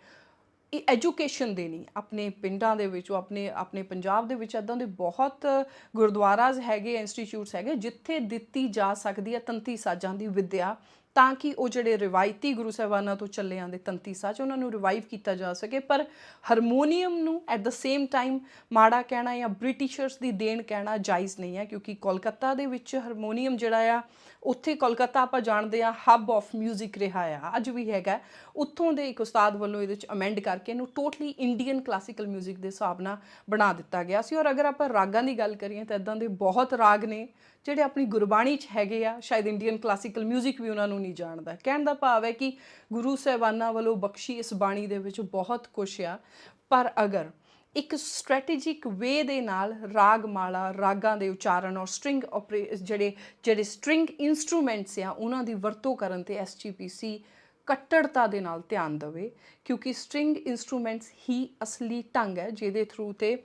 Speaker 1: ਇਹ ਐਜੂਕੇਸ਼ਨ ਦੇਣੀ। ਆਪਣੇ ਪਿੰਡਾਂ ਦੇ ਵਿੱਚ, ਆਪਣੇ ਪੰਜਾਬ ਦੇ ਵਿੱਚ ਇੱਦਾਂ ਦੇ ਬਹੁਤ ਗੁਰਦੁਆਰਾਜ਼ ਹੈਗੇ, ਇੰਸਟੀਚਿਊਟਸ ਹੈਗੇ ਜਿੱਥੇ ਦਿੱਤੀ ਜਾ ਸਕਦੀ ਹੈ ਤੰਤੀ ਸਾਜ਼ਾਂ ਦੀ ਵਿੱਦਿਆ ਤਾਂ ਕਿ ਉਹ ਜਿਹੜੇ ਰਿਵਾਇਤੀ ਗੁਰੂ ਸਾਹਿਬਾਨਾਂ ਤੋਂ ਚੱਲੇ ਆਉਂਦੇ ਤੰਤੀ ਸਾਜ਼ ਉਹਨਾਂ ਨੂੰ ਰਿਵਾਈਵ ਕੀਤਾ ਜਾ ਸਕੇ। ਪਰ ਹਾਰਮੋਨੀਅਮ ਨੂੰ ਐਟ ਦ ਸੇਮ ਟਾਈਮ ਮਾੜਾ ਕਹਿਣਾ ਜਾਂ ਬ੍ਰਿਟਿਸ਼ਰਸ ਦੀ ਦੇਣ ਕਹਿਣਾ ਜਾਇਜ਼ ਨਹੀਂ ਹੈ, ਕਿਉਂਕਿ ਕੋਲਕਾਤਾ ਦੇ ਵਿੱਚ ਹਾਰਮੋਨੀਅਮ ਜਿਹੜਾ ਆ, ਉੱਥੇ ਕੋਲਕਾਤਾ ਆਪਾਂ ਜਾਣਦੇ ਹਾਂ ਹੱਬ ਆਫ ਮਿਊਜ਼ਿਕ ਰਿਹਾ ਆ, ਅੱਜ ਵੀ ਹੈਗਾ। ਉੱਥੋਂ ਦੇ ਇੱਕ ਉਸਤਾਦ ਵੱਲੋਂ ਇਹਦੇ ਵਿੱਚ ਅਮੈਂਡ ਕਰਕੇ ਇਹਨੂੰ ਟੋਟਲੀ ਇੰਡੀਅਨ ਕਲਾਸੀਕਲ ਮਿਊਜ਼ਿਕ ਦੇ ਹਿਸਾਬ ਨਾਲ ਬਣਾ ਦਿੱਤਾ ਗਿਆ ਸੀ। ਔਰ ਅਗਰ ਆਪਾਂ ਰਾਗਾਂ ਦੀ ਗੱਲ ਕਰੀਏ ਤਾਂ ਇੱਦਾਂ ਦੇ ਬਹੁਤ ਰਾਗ ਨੇ ਜਿਹੜੇ ਆਪਣੀ ਗੁਰਬਾਣੀ 'ਚ ਹੈਗੇ ਆ, ਸ਼ਾਇਦ ਇੰਡੀਅਨ ਕਲਾਸੀਕਲ ਮਿਊਜ਼ਿਕ ਵੀ ਉਹਨਾਂ ਨੂੰ ਨਹੀਂ ਜਾਣਦਾ। ਕਹਿਣ ਦਾ ਭਾਵ ਹੈ ਕਿ ਗੁਰੂ ਸਾਹਿਬਾਨਾਂ ਵੱਲੋਂ ਬਖਸ਼ੀ ਇਸ ਬਾਣੀ ਦੇ ਵਿੱਚ ਬਹੁਤ ਕੁਛ ਆ, ਪਰ ਅਗਰ ਇੱਕ ਸਟ੍ਰੈਟੇਜਿਕ ਵੇ ਦੇ ਨਾਲ ਰਾਗ ਮਾਲਾ, ਰਾਗਾਂ ਦੇ ਉਚਾਰਨ ਔਰ ਸਟ੍ਰਿੰਗ ਜਿਹੜੇ ਸਟ੍ਰਿੰਗ ਇੰਸਟਰੂਮੈਂਟਸ ਆ ਉਹਨਾਂ ਦੀ ਵਰਤੋਂ ਕਰਨ 'ਤੇ SGPC ਕੱਟੜਤਾ ਦੇ ਨਾਲ ਧਿਆਨ ਦੇਵੇ, ਕਿਉਂਕਿ ਸਟ੍ਰਿੰਗ ਇੰਸਟਰੂਮੈਂਟਸ ਹੀ ਅਸਲੀ ਢੰਗ ਹੈ ਜਿਹਦੇ ਥਰੂ ਤੇ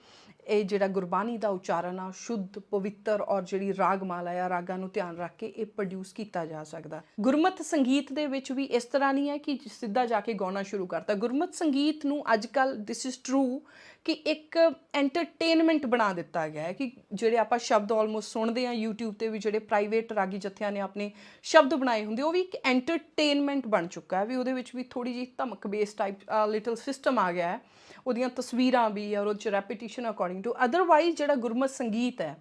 Speaker 1: ਇਹ ਜਿਹੜਾ ਗੁਰਬਾਣੀ ਦਾ ਉਚਾਰਨ ਆ ਸ਼ੁੱਧ ਪਵਿੱਤਰ ਔਰ ਜਿਹੜੀ ਰਾਗਮਾਲਾ ਆ ਰਾਗਾਂ ਨੂੰ ਧਿਆਨ ਰੱਖ ਕੇ ਇਹ ਪ੍ਰੋਡਿਊਸ ਕੀਤਾ ਜਾ ਸਕਦਾ। ਗੁਰਮਤਿ ਸੰਗੀਤ ਦੇ ਵਿੱਚ ਵੀ ਇਸ ਤਰ੍ਹਾਂ ਨਹੀਂ ਹੈ ਕਿ ਸਿੱਧਾ ਜਾ ਕੇ ਗਾਉਣਾ ਸ਼ੁਰੂ ਕਰਤਾ। ਗੁਰਮਤਿ ਸੰਗੀਤ ਨੂੰ ਅੱਜ ਕੱਲ੍ਹ ਦਿਸ ਇਜ਼ ਟਰੂ ਕਿ ਇੱਕ ਐਂਟਰਟੇਨਮੈਂਟ ਬਣਾ ਦਿੱਤਾ ਗਿਆ ਹੈ ਕਿ ਜਿਹੜੇ ਆਪਾਂ ਸ਼ਬਦ ਆਲਮੋਸਟ ਸੁਣਦੇ ਹਾਂ YouTube ਤੇ ਵੀ, ਜਿਹੜੇ ਪ੍ਰਾਈਵੇਟ ਰਾਗੀ ਜੱਥਿਆਂ ਨੇ ਆਪਣੇ ਸ਼ਬਦ ਬਣਾਏ ਹੁੰਦੇ, ਉਹ ਵੀ ਇੱਕ ਐਂਟਰਟੇਨਮੈਂਟ ਬਣ ਚੁੱਕਾ ਹੈ। ਵੀ ਉਹਦੇ ਵਿੱਚ ਵੀ ਥੋੜ੍ਹੀ ਜਿਹੀ ਧਮਕ ਬੇਸ ਟਾਈਪ ਲਿਟਲ ਸਿਸਟਮ ਆ ਗਿਆ ਹੈ, ਉਹਦੀਆਂ ਤਸਵੀਰਾਂ ਵੀ ਔਰ ਉਹਦੇ 'ਚ ਰੈਪੀਟੀਸ਼ਨ ਅਕੋਰਡਿੰਗ ਟੂ। ਅਦਰਵਾਈਜ਼ ਜਿਹੜਾ ਗੁਰਮਤਿ ਸੰਗੀਤ ਹੈ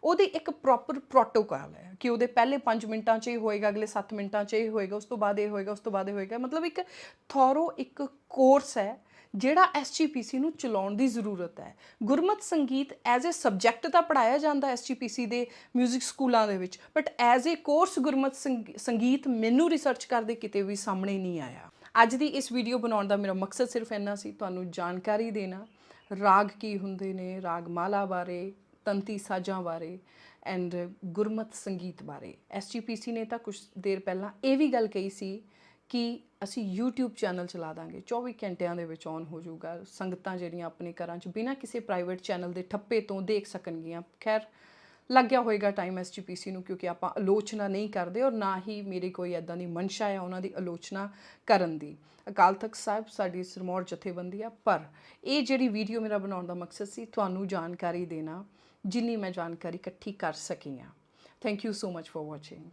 Speaker 1: ਉਹਦੇ ਇੱਕ ਪ੍ਰੋਪਰ ਪ੍ਰੋਟੋਕਾਲ ਹੈ ਕਿ ਉਹਦੇ ਪਹਿਲੇ 5 ਮਿੰਟਾਂ 'ਚ ਇਹ ਹੋਏਗਾ, ਅਗਲੇ 7 ਮਿੰਟਾਂ 'ਚ ਇਹ ਹੋਏਗਾ, ਉਸ ਤੋਂ ਬਾਅਦ ਇਹ ਹੋਏਗਾ, ਉਸ ਤੋਂ ਬਾਅਦ ਇਹ ਹੋਏਗਾ। ਮਤਲਬ ਇੱਕ ਥੋਰੋ ਇੱਕ ਕੋਰਸ ਹੈ ਜਿਹੜਾ SGPC ਨੂੰ ਚਲਾਉਣ ਦੀ ਜ਼ਰੂਰਤ ਹੈ। ਗੁਰਮਤਿ ਸੰਗੀਤ ਐਜ਼ ਏ ਸਬਜੈਕਟ ਤਾਂ ਪੜ੍ਹਾਇਆ ਜਾਂਦਾ SGPC ਦੇ ਮਿਊਜ਼ਿਕ ਸਕੂਲਾਂ ਦੇ ਵਿੱਚ, ਬਟ ਐਜ਼ ਏ ਕੋਰਸ ਗੁਰਮਤਿ ਸੰਗੀਤ ਮੈਨੂੰ ਰਿਸਰਚ ਕਰਦੇ ਕਿਤੇ ਵੀ ਸਾਹਮਣੇ ਨਹੀਂ ਆਇਆ। ਅੱਜ ਦੀ ਇਸ ਵੀਡੀਓ ਬਣਾਉਣ ਦਾ ਮੇਰਾ ਮਕਸਦ ਸਿਰਫ ਇੰਨਾ ਸੀ, ਤੁਹਾਨੂੰ ਜਾਣਕਾਰੀ ਦੇਣਾ ਰਾਗ ਕੀ ਹੁੰਦੇ ਨੇ, ਰਾਗ ਮਾਲਾ ਬਾਰੇ, ਤੰਤੀ ਸਾਜ਼ਾਂ ਬਾਰੇ ਐਂਡ ਗੁਰਮਤਿ ਸੰਗੀਤ ਬਾਰੇ। SGPC ਨੇ ਤਾਂ ਕੁਛ ਦੇਰ ਪਹਿਲਾਂ ਇਹ ਵੀ ਗੱਲ ਕਹੀ ਸੀ ਕਿ ਅਸੀਂ YouTube ਚੈਨਲ ਚਲਾ ਦਾਂਗੇ, 24 ਘੰਟਿਆਂ ਦੇ ਵਿੱਚ ਔਨ ਹੋ ਜਾਊਗਾ, ਸੰਗਤਾਂ ਜਿਹੜੀਆਂ ਆਪਣੇ ਘਰਾਂ 'ਚ ਬਿਨਾਂ ਕਿਸੇ ਪ੍ਰਾਈਵੇਟ ਚੈਨਲ ਦੇ ਠੱਪੇ ਤੋਂ ਦੇਖ ਸਕਣਗੀਆਂ। ਖੈਰ ਲੱਗਿਆ ਹੋਏਗਾ ਟਾਈਮ SGPC ਨੂੰ, ਕਿਉਂਕਿ ਆਪਾਂ ਆਲੋਚਨਾ ਨਹੀਂ ਕਰਦੇ ਔਰ ਨਾ ਹੀ ਮੇਰੀ ਕੋਈ ਇੱਦਾਂ ਦੀ ਮਨਸ਼ਾ ਹੈ ਉਹਨਾਂ ਦੀ ਆਲੋਚਨਾ ਕਰਨ ਦੀ। ਅਕਾਲ ਤਖਤ ਸਾਹਿਬ ਸਾਡੀ ਸਿਰਮੌਰ ਜਥੇਬੰਦੀ ਆ, ਪਰ ਇਹ ਜਿਹੜੀ ਵੀਡੀਓ ਮੇਰਾ ਬਣਾਉਣ ਦਾ ਮਕਸਦ ਸੀ ਤੁਹਾਨੂੰ ਜਾਣਕਾਰੀ ਦੇਣਾ, ਜਿੰਨੀ ਮੈਂ ਜਾਣਕਾਰੀ ਇਕੱਠੀ ਕਰ ਸਕੀ ਹਾਂ। Thank you so much for watching.